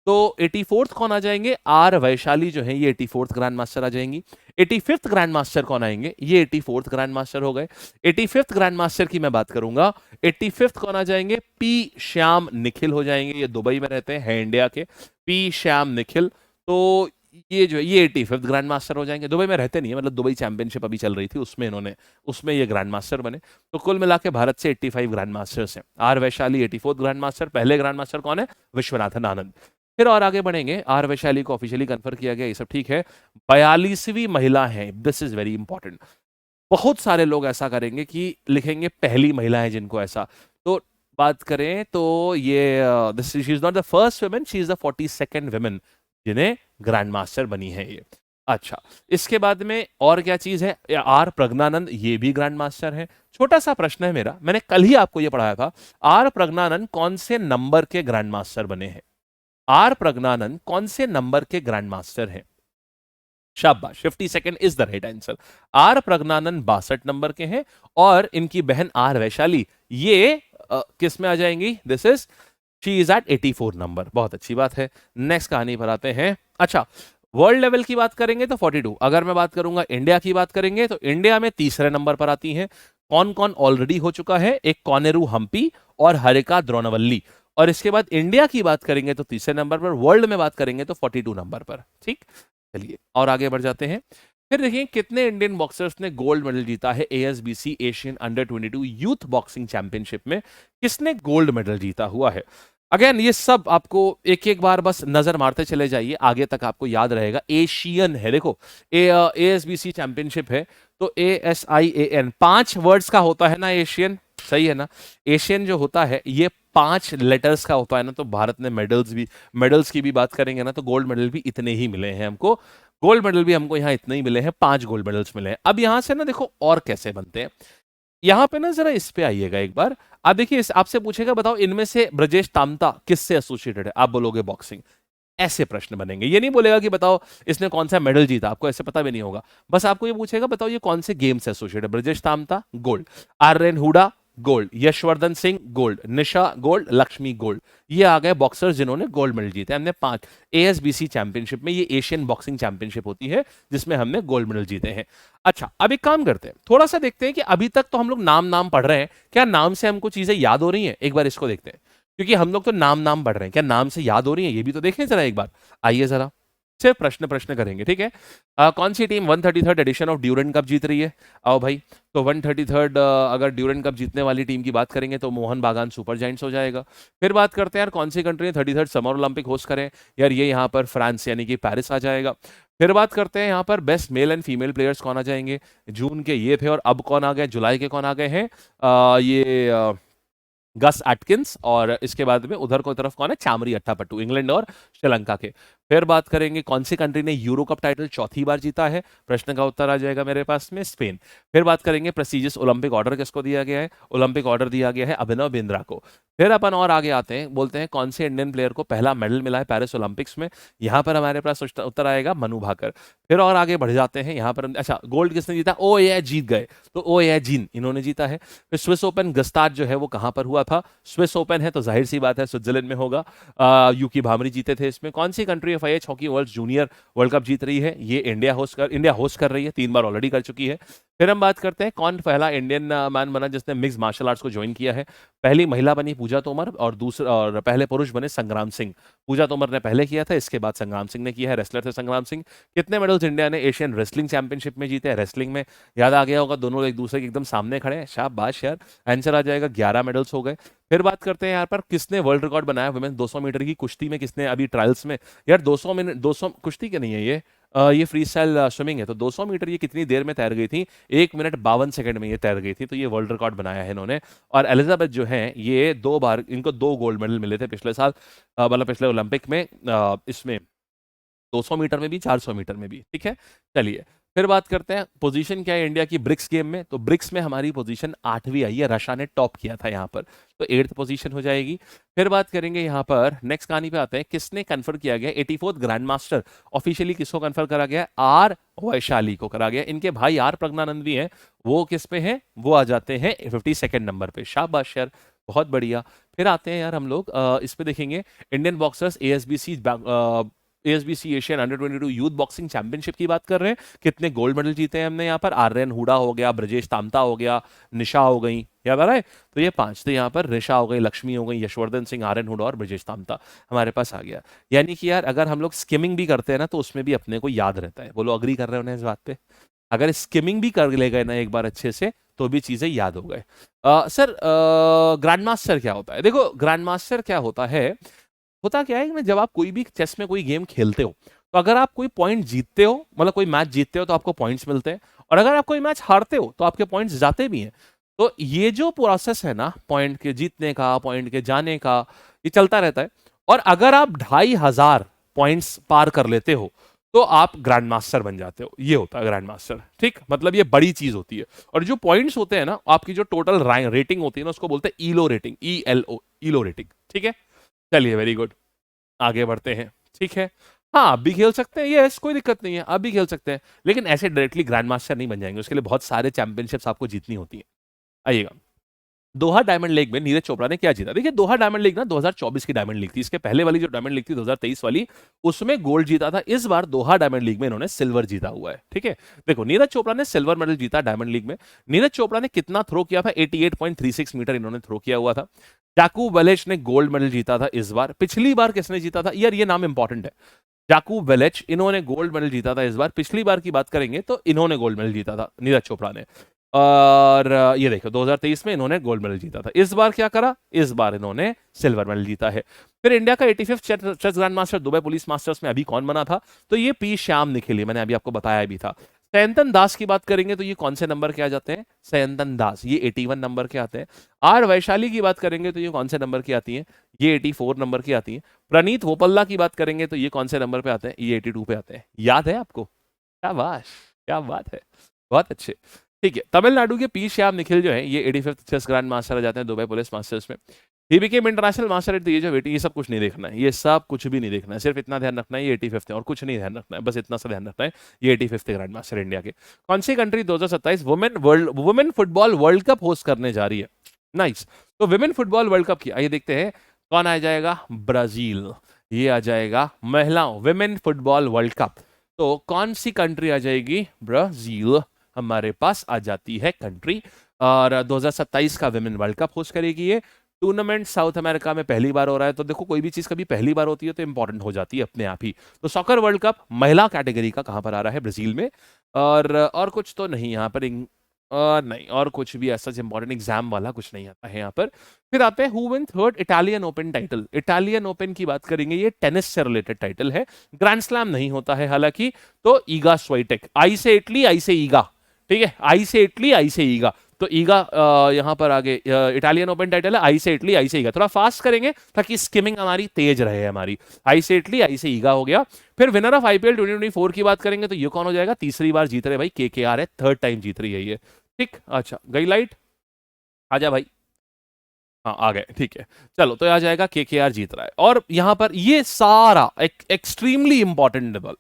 तो 84th कौन आ जाएंगे, आर वैशाली जो है ये 84th ग्रैंड मास्टर आ जाएंगी। 85th ग्रैंड मास्टर कौन आएंगे, ये 84th ग्रैंड मास्टर हो गए। 85th ग्रैंड मास्टर की मैं बात करूंगा, 85th कौन आ जाएंगे, पी श्याम निखिल हो जाएंगे, ये दुबई में रहते हैं इंडिया के, पी श्याम निखिल। तो ये जो है ये 85th ग्रैंड मास्टर हो जाएंगे, दुबई में रहते नहीं है, मतलब दुबई चैंपियनशिप अभी चल रही थी उसमें ये ग्रैंड मास्टर बने। तो कुल मिला के भारत से 85 ग्रैंड मास्टर्स हैं। R Vaishali 84th grand master, पहले ग्रैंड मास्टर कौन है, विश्वनाथन आनंद। फिर और आगे बढ़ेंगे, आर वैशाली को ऑफिशियली कन्फर्म किया गया, ये सब ठीक है। 42वीं महिला है, दिस इज वेरी इंपॉर्टेंट। बहुत सारे लोग ऐसा करेंगे कि लिखेंगे पहली महिला है जिनको ऐसा, तो बात करें तो ये this she is not the first women, she is the 42nd women जिन्हें ग्रैंड मास्टर बनी है ये। अच्छा, इसके बाद में और क्या चीज है, आर प्रज्ञानंद, ये भी ग्रैंड मास्टर है। छोटा सा प्रश्न है मेरा, मैंने कल ही आपको ये पढ़ाया था, आर प्रज्ञानंद कौन से नंबर के ग्रैंड मास्टर बने हैं, आर प्रज्ञानंद कौन से नंबर के ग्रैंड मास्टर हैं, शाबाश, 52nd is the right answer. R Praggnanandhaa 62 number के हैं, और इनकी बहन आर वैशाली ये किस में आ जाएंगी, this is she is at 84 number, बहुत अच्छी बात है। नेक्स्ट कहानी पर आते हैं। अच्छा, वर्ल्ड लेवल की बात करेंगे तो 42, अगर मैं बात करूंगा इंडिया की बात करेंगे तो इंडिया में तीसरे नंबर पर आती हैं। कौन कौन ऑलरेडी हो चुका है, एक कॉनेरू हम्पी और हरिका द्रोणावल्ली। और इसके बाद इंडिया की बात करेंगे तो तीसरे नंबर पर, वर्ल्ड में बात करेंगे तो 42 नंबर पर। ठीक, चलिए और आगे बढ़ जाते हैं। फिर देखिए कितने इंडियन बॉक्सर्स ने गोल्ड मेडल जीता है ASBC Asian under 22 youth boxing championship में, किसने गोल्ड मेडल जीता हुआ है। अगेन ये सब आपको एक एक बार बस नजर मारते चले जाइए, आगे तक आपको याद रहेगा। एशियन है, देखो एएसबीसी चैंपियनशिप है तो ASIAN 5 वर्ड्स का होता है ना एशियन, सही है ना। एशियन जो होता है ये 5 लेटर्स का होता है ना, तो भारत ने मेडल्स की भी बात करेंगे ना तो गोल्ड मेडल भी इतने ही मिले हैं हमको, गोल्ड मेडल भी हमको यहाँ इतने ही मिले हैं, 5 गोल्ड मेडल्स मिले हैं। अब यहां से ना देखो और कैसे बनते हैं, यहां पे ना जरा इस पे आइएगा एक बार। आप देखिए आपसे पूछेगा बताओ इनमें से ब्रजेश तामता किससे एसोसिएटेड है, आप बोलोगे बॉक्सिंग, ऐसे प्रश्न बनेंगे। ये नहीं बोलेगा कि बताओ इसने कौन सा मेडल जीता, आपको ऐसे पता भी नहीं होगा, बस आपको ये पूछेगा बताओ ये कौन से गेम से एसोसिएटेड है। Brajesh Tamta gold, Aryan Hooda gold, Yashvardhan Singh gold, Nisha gold, Lakshmi gold. ये आ गए बॉक्सर्स जिन्होंने गोल्ड मेडल जीते। हमने 5 एएसबीसी चैंपियनशिप में, ये एशियन बॉक्सिंग चैंपियनशिप होती है जिसमें हमने गोल्ड मेडल जीते हैं। अच्छा, अब एक काम करते हैं, थोड़ा सा देखते हैं कि अभी तक तो हम लोग नाम नाम पढ़ रहे हैं, क्या नाम से हमको चीजें याद हो रही हैं? एक बार इसको देखते हैं, क्योंकि हम लोग तो नाम नाम पढ़ रहे हैं, क्या नाम से याद हो रही है ये भी तो देखें जरा एक बार। आइए जरा, सिर्फ प्रश्न प्रश्न करेंगे, ठीक है। कौन सी team 133rd edition of Durand cup जीत रही है? आओ भाई। तो 133rd अगर ड्यूरेंट कप जीतने वाली टीम की बात करेंगे तो मोहन बागान सुपर जायंट्स हो जाएगा। फिर बात करते हैं यार कौन सी कंट्री ने 33rd समर ओलंपिक होस्ट करें? यार ये यहाँ पर फ्रांस यानी कि पेरिस आ जाएगा। फिर बात करते हैं यहाँ पर best male and female players कौन आ जाएंगे? जून के ये थे और अब कौन आ गए, जुलाई के कौन आ गए हैं? ये गस एटकिंस, और इसके बाद में उधर को तरफ कौन है? चामरी अट्टापट्टू, इंग्लैंड और श्रीलंका के। फिर बात करेंगे कौन सी कंट्री ने यूरो कप टाइटल चौथी बार जीता है? प्रश्न का उत्तर आ जाएगा मेरे पास में, स्पेन। फिर बात करेंगे प्रेस्टिजियस ओलंपिक ऑर्डर किसको दिया गया है? ओलंपिक ऑर्डर दिया गया है अभिनव बिंद्रा को। फिर अपन और आगे आते हैं, बोलते हैं कौन से इंडियन प्लेयर को पहला मेडल मिला है पेरिस ओलंपिक्स में? यहाँ पर हमारे पास उत्तर आएगा मनु भाकर। फिर और आगे बढ़ जाते हैं, यहाँ पर अच्छा गोल्ड किसने जीता? ओ ए जीत गए, तो ओ ए जीन इन्होंने जीता है। फिर स्विस ओपन गस्ताद जो है वो कहाँ पर हुआ था? स्विस ओपन है तो जाहिर सी बात है स्विट्जरलैंड में होगा। यूकी भामरी जीते थे इसमें। कौन सी country FIH hockey world junior world cup जीत रही है? ये इंडिया होस्ट कर रही है, 3 बार ऑलरेडी कर चुकी है। फिर हम बात करते हैं कौन पहला इंडियन मैन बना जिसने मिक्स मार्शल आर्ट्स को ज्वाइन किया है? पहली महिला बनी पूजा तोमर, और पहले पुरुष बने संग्राम सिंह। पूजा तोमर ने पहले किया था, इसके बाद संग्राम सिंह ने किया है, रेसलर थे संग्राम सिंह। कितने मेडल्स इंडिया ने एशियन रेसलिंग चैंपियनशिप में जीते हैं? रेसलिंग में याद आ गया होगा, दोनों एक दूसरे के एकदम सामने खड़े हैं, शाबाश यार। आंसर आ जाएगा 11 मेडल्स हो गए। फिर बात करते हैं यहाँ पर किसने वर्ल्ड रिकॉर्ड बनाया वुमेन 200 मीटर की कुश्ती में? किसने अभी ट्रायल्स में, यार 200 मिनट 200 कुश्ती के नहीं है ये फ्री स्टाइल स्विमिंग है, तो 200 मीटर ये कितनी देर में तैर गई थी? 1 मिनट 52 सेकंड में ये तैर गई थी, तो ये वर्ल्ड रिकॉर्ड बनाया है इन्होंने। और एलिजाबेथ जो है ये 2 बार, इनको 2 गोल्ड मेडल मिले थे पिछले साल, मतलब पिछले ओलंपिक में, इसमें 200 मीटर में भी 400 मीटर में भी, ठीक है। चलिए फिर बात करते हैं पोजीशन क्या है इंडिया की ब्रिक्स गेम में? तो ब्रिक्स में हमारी पोजीशन 8वीं आई है, रशिया ने टॉप किया था यहाँ पर, तो 8th पोजीशन हो जाएगी। फिर बात करेंगे यहाँ पर नेक्स्ट कहानी पे आते हैं, किसने कन्फर्म किया गया 84th ग्रैंड मास्टर? ऑफिशियली किसको कन्फर्म करा गया? आर वैशाली को करा गया। इनके भाई आर प्रज्ञानंद भी हैं, वो किस पे हैं? वो आ जाते हैं 52nd नंबर पे, शाबाश यार, बहुत बढ़िया। फिर आते हैं यार हम लोग इस पे देखेंगे Indian boxers ASBC Asian under 22 youth boxing championship की बात कर रहे हैं। कितने गोल्ड मेडल जीते हैं हमने यहाँ पर? आर्यन हुडा हो गया, ब्रजेश तामता हो गया, निशा हो गई, याद आ रहा है? तो ये 5 थे यहाँ पर, निशा हो गई, लक्ष्मी हो गई, यशवर्धन सिंह, आर्यन हुडा और ब्रजेश तामता हमारे पास आ गया। यानी कि यार अगर हम लोग स्किमिंग भी करते हैं ना तो उसमें भी अपने को याद रहता है। बोलो अग्री कर रहे हो ना इस बात पे? अगर स्किमिंग भी कर ले गए ना एक बार अच्छे से तो भी चीजें याद हो गए। सर ग्रैंड मास्टर क्या होता है? देखो ग्रैंड मास्टर क्या होता है, होता क्या है कि जब आप कोई भी चेस में कोई गेम खेलते हो तो अगर आप कोई पॉइंट जीतते हो, मतलब कोई मैच जीतते हो तो आपको पॉइंट्स मिलते हैं, और अगर आप कोई मैच हारते हो तो आपके पॉइंट्स जाते भी हैं। तो ये जो प्रोसेस है ना पॉइंट के जीतने का, पॉइंट के जाने का, ये चलता रहता है। और अगर आप 2500 पॉइंट्स पार कर लेते हो तो आप ग्रैंड मास्टर बन जाते हो, ये होता है ग्रैंड मास्टर, ठीक। मतलब ये बड़ी चीज होती है। और जो पॉइंट्स होते हैं ना, आपकी जो टोटल रेटिंग होती है ना, उसको बोलते हैं ईलो रेटिंग, ईलो रेटिंग, ठीक है। चलिए वेरी गुड, आगे बढ़ते हैं, ठीक है। हाँ आप भी खेल सकते हैं, यस कोई दिक्कत नहीं है, आप भी खेल सकते हैं, लेकिन ऐसे डायरेक्टली ग्रैंड मास्टर नहीं बन जाएंगे, उसके लिए बहुत सारे चैंपियनशिप्स आपको जीतनी होती है। आइएगा, दोहा डायमंड लीग में नीरज चोपड़ा ने क्या जीता? देखिए दोहा डायमंड लीग ना 2024 की डायमंड लीग थी, इसके पहले वाली जो डायमंड लीग थी 2023 वाली, उसमें गोल्ड जीता था। इस बार दोहा डायमंड लीग में इन्होंने सिल्वर जीता हुआ है, ठीक है। देखो नीरज चोपड़ा ने सिल्वर मेडल जीता डायमंड लीग में। नीरज चोपड़ा ने कितना थ्रो किया था? 88.36 मीटर इन्होंने थ्रो किया हुआ था। जाकू वेलेच ने गोल्ड मेडल जीता था इस बार। पिछली बार किसने जीता था? यार ये नाम इंपॉर्टेंट है, जाकू वेलेच, इन्होंने गोल्ड मेडल जीता था इस बार। पिछली बार की बात करेंगे तो इन्होंने गोल्ड मेडल जीता था, नीरज चोपड़ा ने। और ये देखो 2023 में इन्होंने गोल्ड मेडल जीता था। इस बार क्या करा? इस बार इन्होंने सिल्वर मेडल जीता है। फिर इंडिया का 85th chess grand master Dubai police masters में अभी कौन बना था? तो ये पी श्याम निखिल, मैंने अभी आपको बताया भी था। सयंतन दास की बात करेंगे तो ये कौन से नंबर के आ जाते हैं? सयंतन दास ये 81 नंबर के आते हैं। आर वैशाली की बात करेंगे तो ये कौन से नंबर की आती है? ये 84 नंबर की आती है। प्रणीत वोपल्ला की बात करेंगे तो ये कौन से नंबर पे आते हैं? ये 82 पे आते हैं। याद है आपको? क्या बात, क्या बात है, बहुत अच्छे, ठीक है। तमिलनाडु के पी श्याम निखिल जो है ये 85th चेस ग्रैंड मास्टर आ जाते हैं दुबई पुलिस मास्टर्स में। He became international master at the age of 80। ये सब कुछ नहीं देखना है, ये सब कुछ भी नहीं देखना है, सिर्फ इतना ध्यान रखना है ये 85th है, और कुछ नहीं ध्यान रखना है, बस इतना सा ध्यान रखना है ये 85th ग्रैंड मास्टर इंडिया के। कौन सी country 2027 women football world cup host करने जा रही है? नाइस। तो विमेन फुटबॉल वर्ल्ड कप की आइए देखते हैं कौन आ जाएगा, ब्राजील, ये आ जाएगा महिलाओं विमेन फुटबॉल वर्ल्ड कप। तो कौन सी कंट्री आ जाएगी, ब्राजील हमारे पास आ जाती है कंट्री। और 2027 का विमेन वर्ल्ड कप होस्ट करेगी ये टूर्नामेंट, साउथ अमेरिका में पहली बार हो रहा है। तो देखो कोई भी चीज कभी पहली बार होती है तो इंपॉर्टेंट हो जाती है अपने आप ही। तो सॉकर वर्ल्ड कप महिला कैटेगरी का कहां पर आ रहा है, ब्राजील में। और कुछ तो नहीं यहाँ पर नहीं, और कुछ भी ऐसा इंपॉर्टेंट एग्जाम वाला कुछ नहीं आता है यहाँ पर। फिर आते हैं who win third Italian open title. Italian open की बात करेंगे, ये टेनिस से रिलेटेड टाइटल है, ग्रैंड स्लैम नहीं होता है हालांकि। तो ईगा स्वाइटेक, आई से इटली आई से ईगा, ठीक है, आई से इटली आई से ईगा। तो ईगा यहाँ पर आगे इटालियन ओपन टाइटल है, आई से इटली आई से ईगा। थोड़ा फास्ट करेंगे ताकि स्किमिंग हमारी तेज रहे हमारी। आई से इटली आई से ईगा हो गया। फिर विनर ऑफ आईपीएल 2024 की बात करेंगे तो ये कौन हो जाएगा, तीसरी बार जीत रहे भाई, केकेआर है, थर्ड टाइम जीत रही है ये, ठीक। अच्छा गई लाइट, आजा भाई, हाँ आ गए, ठीक है। चलो तो आ जाएगा केकेआर जीत रहा है। और यहां पर ये सारा extremely important level,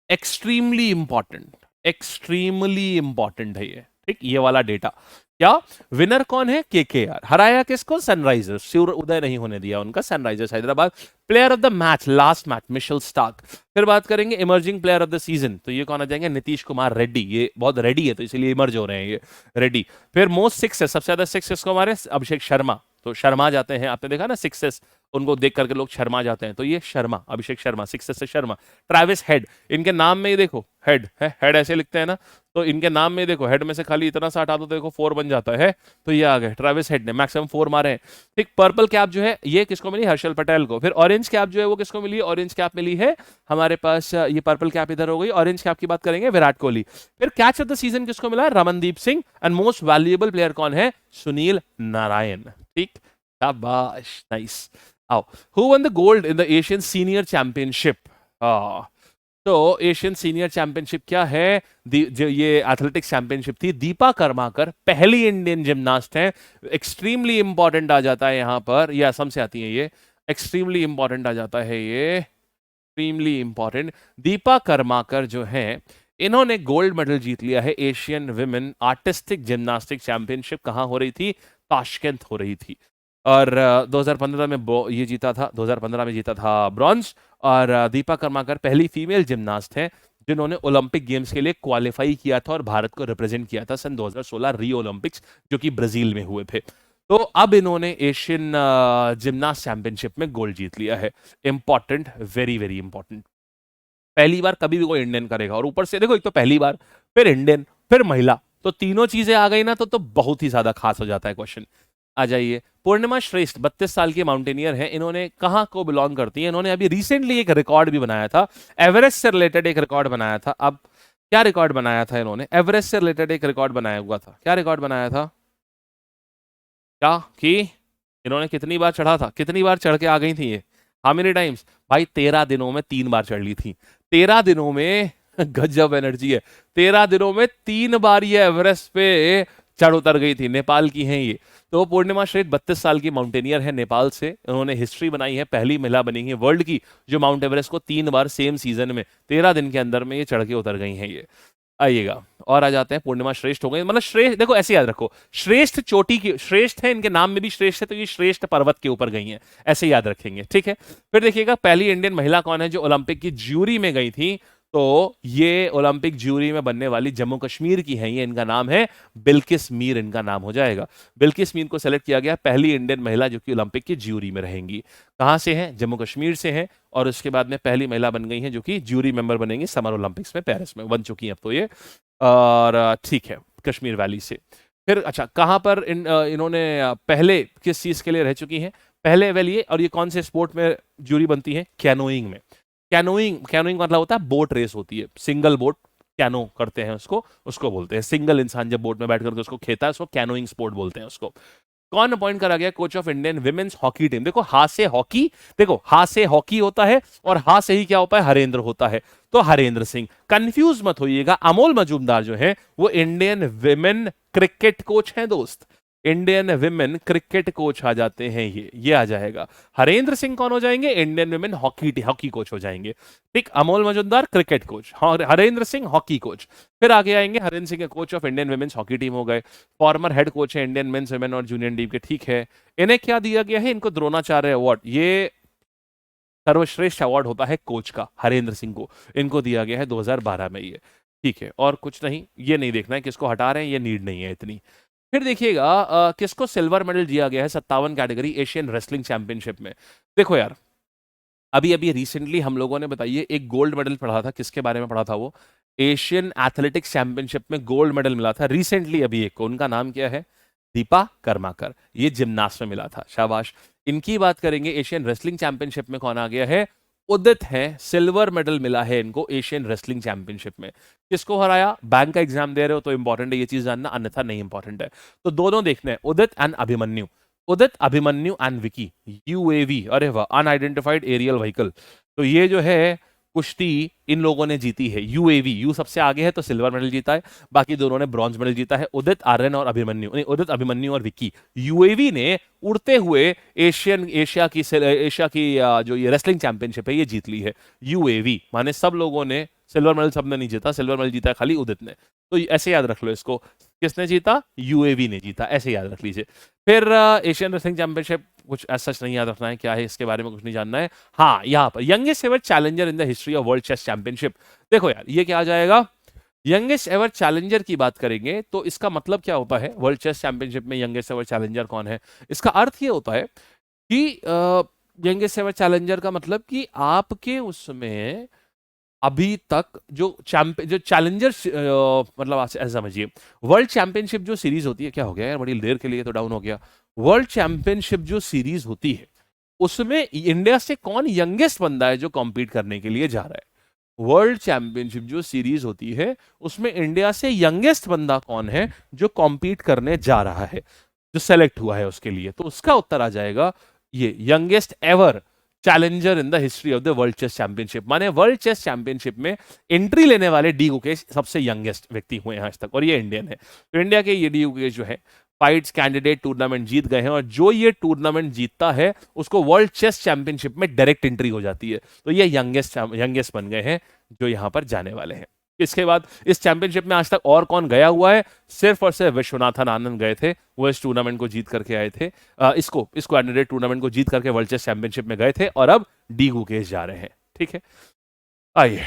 extremely important, extremely important है ये, ठीक, ये वाला डेटा। क्या विनर कौन है, केकेआर, हराया किसको, सनराइजर्स, सूर्य उदय नहीं होने दिया उनका, Sunrisers Hyderabad. Player of the match, last match Mitchell Starc. फिर बात करेंगे emerging player of the season, तो ये कौन आ जाएंगे, नीतीश कुमार रेड्डी, ये बहुत रेडी है तो इसीलिए इमर्ज हो रहे हैं ये, रेड्डी। फिर मोस्ट सिक्सेस, सबसे ज्यादा सिक्सेस को हमारे अभिषेक शर्मा, तो शर्मा जाते हैं, आपने देखा ना सिक्सेस, उनको देख करके लोग शर्मा जाते हैं, तो ये शर्मा, अभिषेक शर्मा, सिक्सेस से शर्मा। ट्रैविस हेड, इनके नाम में ही देखो हेड है, हेड ऐसे लिखते हैं ना, तो इनके नाम में देखो हेड में से खाली इतना सा हटा दो तो देखो 4 बन जाता है, तो ये आ गए ट्रैविस हेड ने मैक्सिमम 4 मारे हैं। ठीक, पर्पल कैप जो है ये किसको मिली, हर्षल पटेल को। फिर ऑरेंज कैप जो है वो किसको मिली, ऑरेंज कैप मिली है हमारे पास, ये पर्पल कैप इधर हो गई, ऑरेंज कैप की बात करेंगे विराट कोहली। फिर कैच ऑफ द सीजन किसको मिला, Ramandeep Singh. And most valuable player कौन है, सुनील नारायण, ठीक, शाबाश, नाइस। आओ, who one the gold in the Asian senior championship. तो एशियन सीनियर चैंपियनशिप क्या है, जो ये एथलेटिक्स चैंपियनशिप थी, दीपा कर्माकर पहली इंडियन जिम्नास्ट है। एक्सट्रीमली इंपॉर्टेंट आ जाता है यहाँ पर, ये असम से आती है, ये एक्सट्रीमली इंपॉर्टेंट आ जाता है, ये एक्सट्रीमली इंपॉर्टेंट। दीपा कर्माकर जो है इन्होंने गोल्ड मेडल जीत लिया है Asian women artistic gymnastic championship. कहाँ हो रही थी, ताशकंद हो रही थी। और 2015 में ये जीता था, 2015 में जीता था ब्रॉन्ज। और दीपा कर्माकर पहली फीमेल जिम्नास्ट है जिन्होंने ओलंपिक गेम्स के लिए क्वालिफाई किया था और भारत को रिप्रेजेंट किया था सन 2016 रियो ओलंपिक्स, जो कि ब्राजील में हुए थे। तो अब इन्होंने एशियन जिम्नास्ट चैंपियनशिप में गोल्ड जीत लिया है। इंपॉर्टेंट, वेरी वेरी इंपॉर्टेंट, पहली बार कभी भी कोई इंडियन करेगा। और ऊपर से देखो, एक तो पहली बार, फिर इंडियन, फिर महिला, तो तीनों चीजें आ गई ना तो बहुत ही ज्यादा खास हो जाता है क्वेश्चन। आ जाइए, पूर्णिमा श्रेष्ठ 32 साल की माउंटेनियर है। इन्होंने कहां को बिलोंग करती है, इन्होंने अभी रिसेंटली एक रिकॉर्ड भी बनाया था, एवरेस्ट से रिलेटेड एक रिकॉर्ड बनाया था। अब क्या रिकॉर्ड बनाया था इन्होंने, एवरेस्ट से रिलेटेड एक रिकॉर्ड बनाया हुआ था। क्या रिकॉर्ड बनाया था, क्या कि इन्होंने कितनी बार चढ़ा था, कितनी बार चढ़ के आ गई थी ये, हाउ मेनी टाइम्स भाई, 13 दिनों में 3 बार चढ़ ली थी। 13 दिनों में गजब एनर्जी है, 13 दिनों में 3 बार ये एवरेस्ट पे चढ़ उतर गई थी। नेपाल की हैं ये। तो पूर्णिमा श्रेष्ठ 32 साल की माउंटेनियर है नेपाल से। उन्होंने हिस्ट्री बनाई है, पहली महिला बनी है वर्ल्ड की जो माउंट एवरेस्ट को 3 बार सेम सीजन में 13 दिन के अंदर में ये चढ़ के उतर गई हैं ये। आइएगा और आ जाते हैं, पूर्णिमा श्रेष्ठ हो गई, मतलब श्रेष्ठ, देखो ऐसे याद रखो, श्रेष्ठ चोटी की श्रेष्ठ है, इनके नाम में भी श्रेष्ठ है, तो ये श्रेष्ठ पर्वत के ऊपर गई हैं, ऐसे याद रखेंगे, ठीक है। फिर देखिएगा पहली इंडियन महिला कौन है जो ओलंपिक की ज्यूरी में गई थी, तो ये ओलंपिक ज्यूरी में बनने वाली जम्मू कश्मीर की है, ये इनका नाम है बिल्किस मीर, इनका नाम हो जाएगा। बिल्किस मीर को सेलेक्ट किया गया पहली इंडियन महिला जो कि ओलंपिक की ज्यूरी में रहेंगी। कहां से है, जम्मू कश्मीर से है। और उसके बाद में पहली महिला बन गई है जो कि ज्यूरी मेंबर बनेंगी समर ओलंपिक्स में, पेरिस में बन चुकी है अब तो ये। और ठीक है, कश्मीर वैली से। फिर अच्छा, कहां पर इन्होंने पहले किस चीज के लिए रह चुकी हैं, पहले वेल ये, और ये कौन से स्पोर्ट में ज्यूरी बनती है, कैनोइंग में। कैनोइंग, कैनोइंग मतलब होता है बोट रेस होती है, सिंगल बोट, कैनो करते हैं उसको, उसको बोलते हैं, सिंगल इंसान जब बोट में बैठ करके उसको खेता है उसको कैनोइंग स्पोर्ट बोलते हैं उसको। कौन अपॉइंट करा गया coach of Indian women's hockey team, देखो हा से हॉकी, देखो हा से हॉकी होता है और हा से ही क्या होता है, हरेंद्र होता है, तो हरेंद्र सिंह। कंफ्यूज मत होइएगा, अमोल मजूमदार जो है वो इंडियन विमेन क्रिकेट कोच हैं दोस्त, इंडियन विमेन क्रिकेट कोच आ जाते हैं, ये आ जाएगा। हरेंद्र सिंह कौन हो जाएंगे? इंडियन विमेन हॉकी कोच हो जाएंगे। ठीक, Amol Muzumdar cricket coach, Harendra Singh hockey coach. फिर आगे आएंगे हरेंद्र सिंह के coach of Indian women's hockey team हो गए, फॉर्मर हेड कोच है इंडियन मेंस विमेन और जूनियर टीम के। ठीक है, इन्हें क्या दिया गया है? इनको द्रोणाचार्य अवार्ड, ये सर्वश्रेष्ठ अवार्ड होता है कोच का, हरेंद्र सिंह को इनको दिया गया है 2012 में ये। ठीक है, और कुछ नहीं, ये नहीं देखना है किसको हटा रहे हैं, ये नीड नहीं है इतनी। फिर देखिएगा किसको सिल्वर मेडल दिया गया है 57 कैटेगरी एशियन रेसलिंग चैंपियनशिप में। देखो यार, अभी अभी रिसेंटली हम लोगों ने बताइए एक गोल्ड मेडल पढ़ा था, किसके बारे में पढ़ा था? वो एशियन एथलेटिक्स चैंपियनशिप में गोल्ड मेडल मिला था रिसेंटली अभी एक को। उनका नाम क्या है? दीपा कर्माकर, ये जिम्नास्ट में मिला था, शाबाश। इनकी बात करेंगे, एशियन रेसलिंग चैंपियनशिप में कौन आ गया है? उदित है, सिल्वर मेडल मिला है इनको एशियन रेसलिंग चैंपियनशिप में। किसको हराया? बैंक का एग्जाम दे रहे हो तो इंपॉर्टेंट है ये चीज जानना, अन्यथा नहीं इंपॉर्टेंट है। तो दोनों देखने हैं, Udit and Abhimanyu, Udit Abhimanyu and Vicky. UAV, अरे वाह, अनआइडेंटिफाइड एरियल व्हीकल। तो ये जो है कुश्ती इन लोगों ने जीती है। यूएवी, यू सबसे आगे है तो सिल्वर मेडल जीता है, बाकी दोनों ने ब्रॉन्ज मेडल जीता है, उदित, आर्यन और अभिमन्यु, नहीं उदित, अभिमन्यु और विक्की। यूएवी ने उड़ते हुए एशिया की जो ये रेसलिंग चैंपियनशिप है ये जीत ली है। यूएवी माने सब लोगों ने सिल्वर मेडल, सबने नहीं जीता, सिल्वर मेडल जीता है खाली उदित ने। तो ऐसे याद रख लो इसको, किसने जीता? यूएवी ने जीता, ऐसे याद रख लीजिए। फिर एशियन रेसलिंग चैंपियनशिप कुछ ऐसा नहीं याद रखना है, क्या है इसके बारे में कुछ नहीं जानना है। हाँ, यहाँ पर youngest ever challenger in the history of world chess championship. देखो यार, ये क्या आ जाएगा? यंगेस्ट एवर चैलेंजर की बात करेंगे तो इसका मतलब क्या होता है? वर्ल्ड चेस चैंपियनशिप में यंगेस्ट एवर चैलेंजर कौन है? इसका अर्थ ये होता है कि यंगेस्ट एवर चैलेंजर का मतलब कि आपके उसमें अभी तक जो चैलेंजर, मतलब ऐसे समझिए, वर्ल्ड चैंपियनशिप जो सीरीज होती है, क्या हो गया यार, बड़ी देर के लिए तो डाउन हो गया। वर्ल्ड चैंपियनशिप जो सीरीज होती है उसमें इंडिया से कौन यंगेस्ट बंदा है जो कॉम्पीट करने के लिए जा रहा है? वर्ल्ड चैंपियनशिप जो सीरीज होती है उसमें इंडिया से यंगेस्ट बंदा कौन है जो कॉम्पीट करने जा रहा है, जो सेलेक्ट हुआ है उसके लिए? तो उसका उत्तर आ जाएगा ये, youngest ever challenger in the history of the world chess championship. माने वर्ल्ड चेस चैंपियनशिप में एंट्री लेने वाले डी गुकेश सबसे यंगेस्ट व्यक्ति हुए हैं आज तक, और ये इंडियन है। तो इंडिया के ये डी गुकेश जो है फाइट्स कैंडिडेट टूर्नामेंट जीत गए हैं, और जो ये टूर्नामेंट जीतता है उसको वर्ल्ड चेस चैंपियनशिप में डायरेक्ट एंट्री हो जाती है। तो ये यंगेस्ट बन गए हैं जो यहां पर जाने वाले हैं। इसके बाद इस चैंपियनशिप में आज तक और कौन गया हुआ है? सिर्फ और सिर्फ विश्वनाथन आनंद गए थे, वो इस टूर्नामेंट को जीत करके आए थे, इसको कैंडिडेट टूर्नामेंट को जीत करके वर्ल्ड चेस चैंपियनशिप में गए थे, और अब डी गुकेश जा रहे हैं। ठीक है, आइए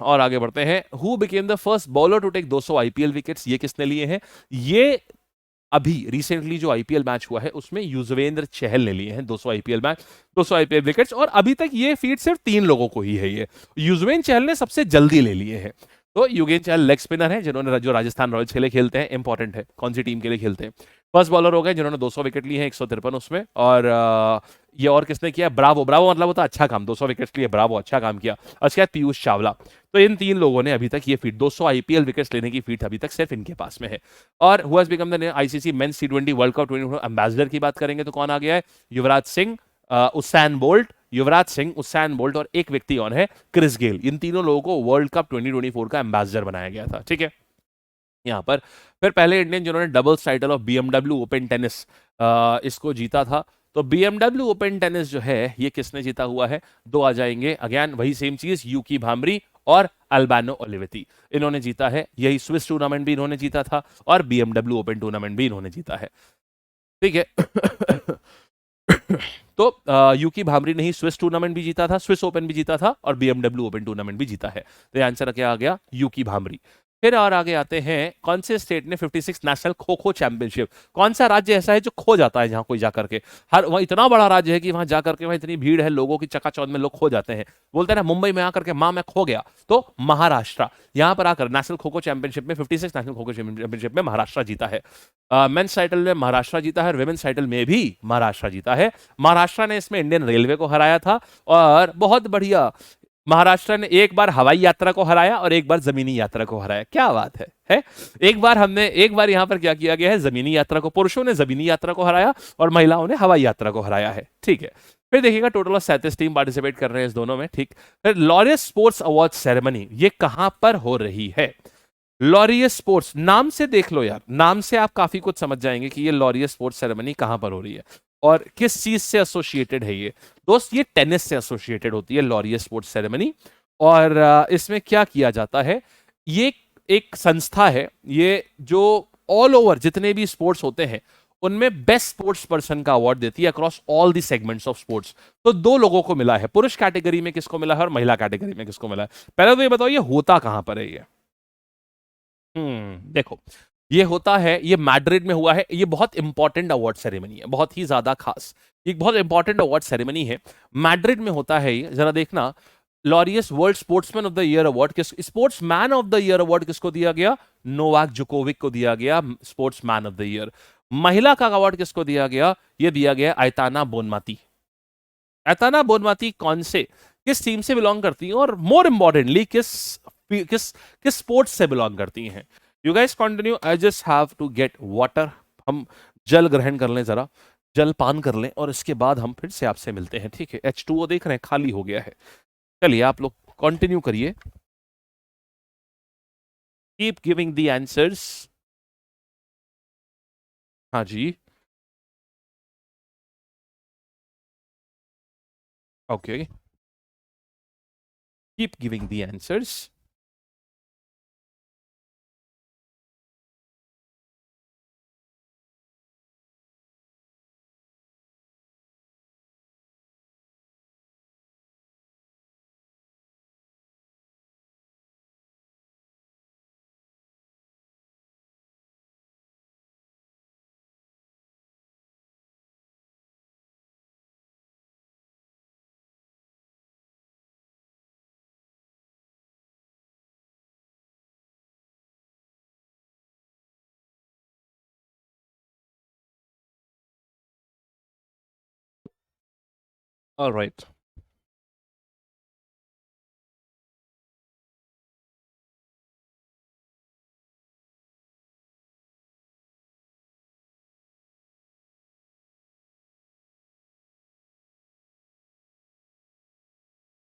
और आगे बढ़ते हैं। Who became the first bowler to take 200 IPL wickets? ये किसने लिए हैं? ये अभी रिसेंटली जो आईपीएल मैच हुआ है उसमें युजवेंद्र चहल ने लिए हैं 200 आईपीएल मैच, 200 आईपीएल विकेट्स, और अभी तक ये फीट सिर्फ 3 लोगों को ही है। ये युजवेंद्र चहल ने सबसे जल्दी ले लिए हैं। तो युगेंद्र चहल लेग स्पिनर है जिन्होंने जो राजस्थान रॉयल्स के लिए खेलते हैं, इंपॉर्टेंट है कौन सी टीम के लिए खेलते हैं। फर्स्ट बॉलर हो गए जिन्होंने 200 विकेट लिए हैं, 153 उसमें, और ये और किसने किया? ब्रावो, ब्रावो मतलब होता अच्छा काम, 200 विकेट लिए ब्रावो, अच्छा काम किया। उसके बाद पीयूष चावला। तो इन 3 लोगों ने अभी तक ये फीट 200 आईपीएल विकेट्स लेने की फीट अभी तक सिर्फ इनके पास में है। और who has become the ICC men's T20 world cup 2024 ambassador की बात करेंगे तो कौन आ गया है? Yuvraj Singh, Usain bolt, Yuvraj Singh, Usain bolt, और एक व्यक्ति और है क्रिस गेल। इन तीनों लोगों को वर्ल्ड कप 2024 का एम्बेसडर बनाया गया था। ठीक है, यहां पर फिर पहले इंडियन जिन्होंने doubles title of BMW open tennis इसको जीता था। तो बीएमडब्ल्यू ओपन टेनिस जो है ये किसने जीता हुआ है? 2 आ जाएंगे, अगेन वही सेम चीज, यूकी भामरी और अल्बानो ओलिवेटी, इन्होंने जीता है। यही स्विस टूर्नामेंट भी इन्होंने जीता था, और बीएमडब्ल्यू ओपन टूर्नामेंट भी इन्होंने जीता है। ठीक है तो यूकी भामरी ने ही स्विस टूर्नामेंट भी जीता था, स्विस ओपन भी जीता था, और बीएमडब्ल्यू ओपन टूर्नामेंट भी जीता है। तो आंसर क्या आ गया? यूकी भामरी। फिर और आगे आते हैं, कौन से स्टेट ने 56 नेशनल खो खो चैंपियनशिप, कौन सा राज्य ऐसा है जो खो जाता है जहां कोई जाकर के, हर वहां इतना बड़ा राज्य है कि वहां जाकर के वहां इतनी भीड़ है लोगों की, चकाचौंध में लोग खो जाते हैं, बोलते हैं ना मुंबई में आकर के मां मैं खो गया। तो महाराष्ट्र यहां पर आकर नेशनल खो खो चैंपियनशिप में 56 नेशनल खो खो चैंपियनशिप में महाराष्ट्र जीता है। मेंस टाइटल में महाराष्ट्र जीता है, और विमेंस टाइटल में भी महाराष्ट्र जीता है। महाराष्ट्र ने इसमें इंडियन रेलवे को हराया था, और बहुत बढ़िया, महाराष्ट्र ने एक बार हवाई यात्रा को हराया और एक बार जमीनी यात्रा को हराया। क्या बात है? एक बार यहां पर क्या किया गया है? जमीनी यात्रा को, पुरुषों ने जमीनी यात्रा को हराया और महिलाओं ने हवाई यात्रा को हराया है। ठीक है, फिर देखिएगा टोटल ऑफ 37 टीम पार्टिसिपेट कर रहे हैं इस दोनों में। ठीक, फिर लॉरियस स्पोर्ट्स अवार्ड सेरेमनी ये कहां पर हो रही है? लॉरियस स्पोर्ट्स, नाम से देख लो यार, नाम से आप काफी कुछ समझ जाएंगे कि ये लॉरियस स्पोर्ट्स सेरेमनी कहां पर हो रही है और किस चीज से एसोसिएटेड है ये। दोस्त, ये टेनिस से एसोसिएटेड होती है लॉरियस स्पोर्ट्स सेरेमनी। और इसमें क्या किया जाता है, ये एक संस्था है, ये जो ऑल ओवर जितने भी स्पोर्ट्स होते हैं उनमें बेस्ट स्पोर्ट्स पर्सन का अवार्ड देती है across all the segments of sports. तो दो लोगों को मिला है, पुरुष कैटेगरी में किसको मिला है और महिला कैटेगरी में किसको मिला है। पहले तो ये बताओ, ये होता कहां पर है ये? देखो, ये होता है, ये मैड्रिड में हुआ है। ये बहुत इंपॉर्टेंट अवार्ड सेरेमनी है, बहुत ही ज्यादा खास, एक बहुत इंपॉर्टेंट अवार्ड सेरेमनी है। मैड्रिड में होता है ये, जरा देखना। Laureus world sportsman of the year award किस, sportsman of the year award किसको दिया गया? नोवाक जोकोविक को दिया गया स्पोर्ट्समैन ऑफ द ईयर। महिला का अवार्ड किसको दिया गया? ये दिया गया आयताना बोनमाती। आयताना बोनमाती कौन से, किस टीम से बिलोंग करती हैं और मोर इंपॉर्टेंटली किस किस किस स्पोर्ट्स से बिलोंग करती हैं? You guys continue, I just have to get water. हम जल ग्रहण कर लें, जरा जल पान कर लें और इसके बाद हम फिर से आपसे मिलते हैं, ठीक है? H2O देख रहे हैं खाली हो गया है। चलिए आप लोग कंटिन्यू करिए, कीप गिविंग द आंसर्स। हाँ जी, okay, keep giving the answers. Alright,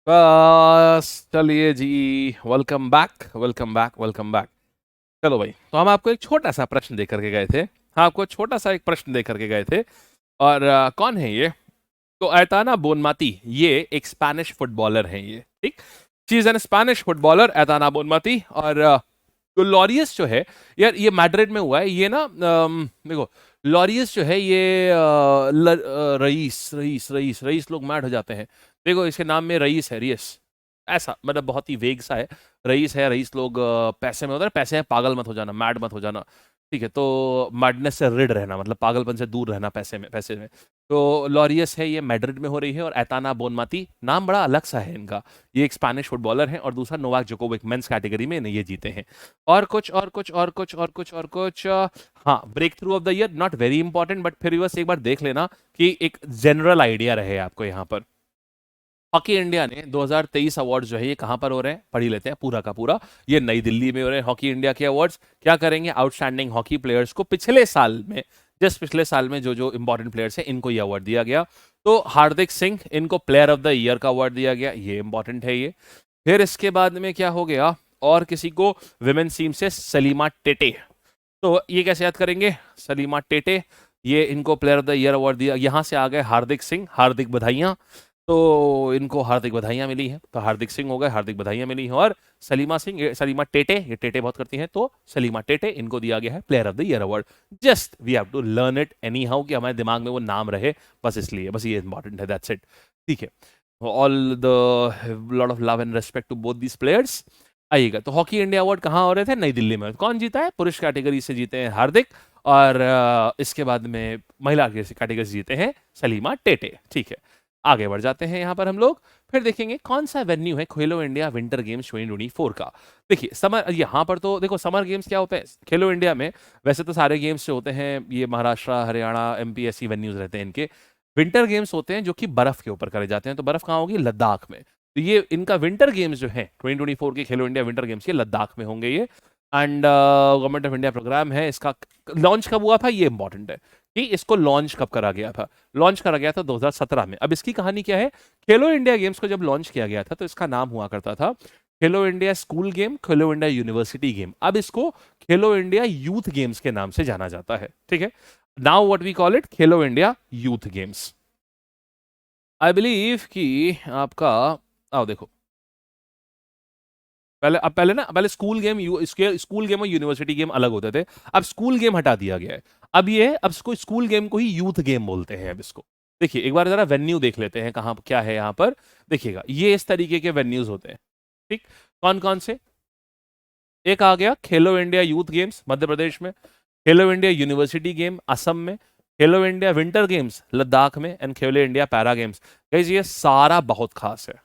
बस चलिए जी, welcome back, welcome back, welcome back. चलो भाई, तो हम आपको एक छोटा सा प्रश्न दे करके गए थे। हाँ, आपको छोटा सा एक प्रश्न दे करके गए थे। और कौन है ये? तो एताना बोनमाती, ये एक स्पैनिश फुटबॉलर है ये, ठीक? She is an Spanish footballer, Aitana Bonmati. और तो लॉरियस जो है यार, ये मैड्रिड में हुआ है ये ना। देखो, लॉरियस जो है ये रईस रईस रईस रईस, लोग मैड हो जाते हैं। देखो, इसके नाम में रईस है, रियस, ऐसा मतलब बहुत ही वेग सा है। रईस है, रईस लोग पैसे में होता है, पैसे हैं, पागल मत हो जाना, मैड मत हो जाना, ठीक है? तो मैडनेस से रिड रहना, मतलब पागलपन से दूर रहना, पैसे में। तो लॉरियस है, ये मैड्रिड में हो रही है। और एताना बोनमाती, नाम बड़ा अलग सा है इनका। ये एक स्पैनिश फुटबॉलर है। और दूसरा नोवाक जोकोविक, मेंस कैटेगरी में ये जीते हैं। और कुछ और कुछ और कुछ और कुछ और कुछ हाँ, breakthrough of the year, not very important, but फिर भी बस एक बार देख लेना कि एक जनरल आइडिया रहे आपको यहाँ पर। हॉकी इंडिया ने 2023 अवार्ड जो है ये कहां पर हो रहे हैं, पढ़ी लेते हैं पूरा का पूरा। ये नई दिल्ली में हो रहे हैं हॉकी इंडिया के अवार्ड्स। क्या करेंगे, आउटस्टैंडिंग हॉकी प्लेयर्स को पिछले साल में, जस्ट पिछले साल में जो जो इंपॉर्टेंट प्लेयर्स हैं इनको ये अवार्ड दिया गया। तो हार्दिक सिंह, इनको प्लेयर ऑफ द ईयर का अवार्ड दिया गया, ये इंपॉर्टेंट है ये। फिर इसके बाद में क्या हो गया, और किसी को विमेन टीम से सलीमा टेटे। तो ये कैसे याद करेंगे, सलीमा टेटे, ये इनको player of the year award दिया। यहां से आ गए हार्दिक सिंह, हार्दिक बधाइयां। तो इनको हार्दिक बधाइयां मिली हैं, तो हार्दिक सिंह हो गए, हार्दिक बधाइयां मिली हैं। और सलीमा सिंह, सलीमा टेटे, ये टेटे बहुत करती हैं, तो सलीमा टेटे, इनको दिया गया है player of the year award. Just we have to learn it anyhow, कि हमारे दिमाग में वो नाम रहे, बस इसलिए, बस ये इंपॉर्टेंट है, दैट्स इट, ठीक है? All the lot of love and respect to both these players. आइएगा, तो हॉकी इंडिया अवार्ड कहाँ हो रहे थे? नई दिल्ली में। कौन जीता है? पुरुष कैटेगरी से जीते हैं हार्दिक। और इसके बाद में महिला कैटेगरी से जीते हैं सलीमा टेटे, ठीक है? आगे बढ़ जाते हैं यहाँ पर हम लोग। फिर देखेंगे कौन सा वेन्यू है खेलो इंडिया विंटर गेम्स 2024 का। देखिए, समर, यहाँ पर तो देखो, समर गेम्स क्या होते हैं खेलो इंडिया में? वैसे तो सारे गेम्स जो होते हैं ये महाराष्ट्र, हरियाणा, एमपी, ऐसी वेन्यूज रहते हैं इनके। विंटर गेम्स होते हैं जो कि बर्फ के ऊपर करे जाते हैं। तो बर्फ कहाँ होगी? लद्दाख में। तो ये इनका विंटर गेम्स जो है 2024 के खेलो इंडिया विंटर गेम्स, ये लद्दाख में होंगे ये। And government of India programme है इसका। लॉन्च कब हुआ था, ये इंपॉर्टेंट है कि इसको लॉन्च कब करा गया था। लॉन्च करा गया था 2017 में। अब इसकी कहानी क्या है, खेलो इंडिया गेम्स को जब लॉन्च किया गया था तो इसका नाम हुआ करता था खेलो इंडिया स्कूल गेम, खेलो इंडिया यूनिवर्सिटी गेम। अब इसको खेलो इंडिया यूथ गेम्स के नाम से जाना जाता है, ठीक है। Now what we call it, Khelo India youth games. I believe कि आपका, आओ देखो, पहले ना, पहले स्कूल गेम, इसके स्कूल गेम और यूनिवर्सिटी गेम अलग होते थे। अब स्कूल गेम हटा दिया गया है। अब इसको स्कूल गेम को ही यूथ गेम बोलते हैं अब इसको। देखिए एक बार जरा वेन्यू देख लेते हैं, कहाँ क्या है यहाँ पर। देखिएगा ये इस तरीके के वेन्यूज होते हैं, ठीक। कौन कौन से, एक आ गया खेलो India youth games Madhya Pradesh में, खेलो इंडिया यूनिवर्सिटी गेम असम में, खेलो इंडिया विंटर गेम्स लद्दाख में, and Khelo India para games. Guys ये सारा बहुत खास है,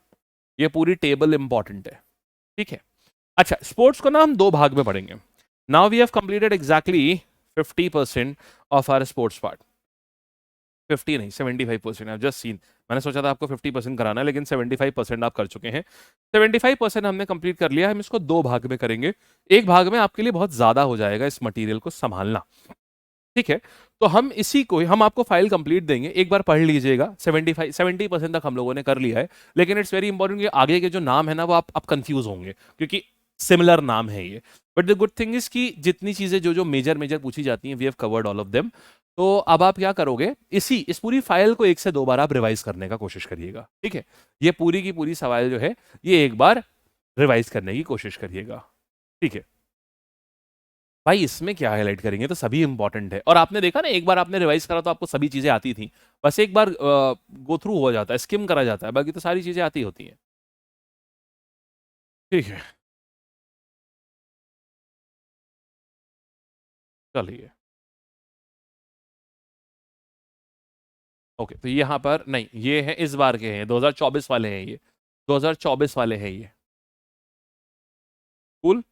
ये पूरी टेबल इंपॉर्टेंट है, ठीक है। अच्छा, स्पोर्ट्स को ना हम दो भाग में पढ़ेंगे। Now we have completed exactly 50% of our sports part. 50 नहीं, 75%। जस्ट सीन, मैंने सोचा था आपको 50% कराना है, लेकिन 75% आप कर चुके हैं। 75% हमने कंप्लीट कर लिया। हम इसको दो भाग में करेंगे। एक भाग में आपके लिए बहुत ज्यादा हो जाएगा इस मटेरियल को संभालना, ठीक है। तो हम इसी को, हम आपको फाइल कंप्लीट देंगे, एक बार पढ़ लीजिएगा। 70% तक हम लोगों ने कर लिया है, लेकिन इट्स वेरी इंपॉर्टेंट कि आगे के जो नाम है ना, वो आप कंफ्यूज होंगे, क्योंकि सिमिलर नाम है ये। But the good thing is कि जितनी चीजें जो जो मेजर मेजर पूछी जाती हैं, we have covered all of them. तो अब आप क्या करोगे, इस पूरी फाइल को एक से दो बार आप रिवाइज करने का कोशिश करिएगा, ठीक है। ये पूरी की पूरी सवाल जो है, ये एक बार रिवाइज करने की कोशिश करिएगा, ठीक है। भाई इसमें क्या हाईलाइट करेंगे, तो सभी इंपॉर्टेंट है। और आपने देखा ना, एक बार आपने रिवाइज करा तो आपको सभी चीजें आती थी। बस एक बार गो थ्रू हो जाता है, स्किम करा जाता है, बाकी तो सारी चीजें आती होती हैं, ठीक है। चलिए, ओके। तो यहाँ पर नहीं, ये है इस बार के हैं, 2024 वाले हैं ये, 2024 वाले हैं ये। कूल।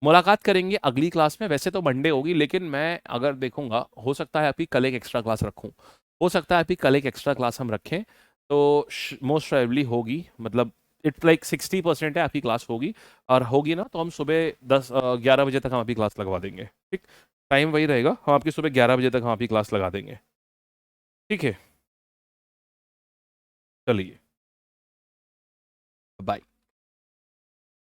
मुलाकात करेंगे अगली क्लास में। वैसे तो मंडे होगी, लेकिन मैं अगर देखूंगा, हो सकता है आपकी कल एक एक्स्ट्रा क्लास रखूं, हो सकता है आपकी कल एक एक्स्ट्रा क्लास हम रखें। तो मोस्ट प्रोबेबली होगी, मतलब इट्स लाइक 60% है आपकी क्लास होगी। और होगी ना, तो हम सुबह 11 बजे तक हम आपकी क्लास लगवा देंगे, ठीक। टाइम वही रहेगा, हम आपकी सुबह 11 बजे तक हम आपकी क्लास लगा देंगे, ठीक है। चलिए, बाय।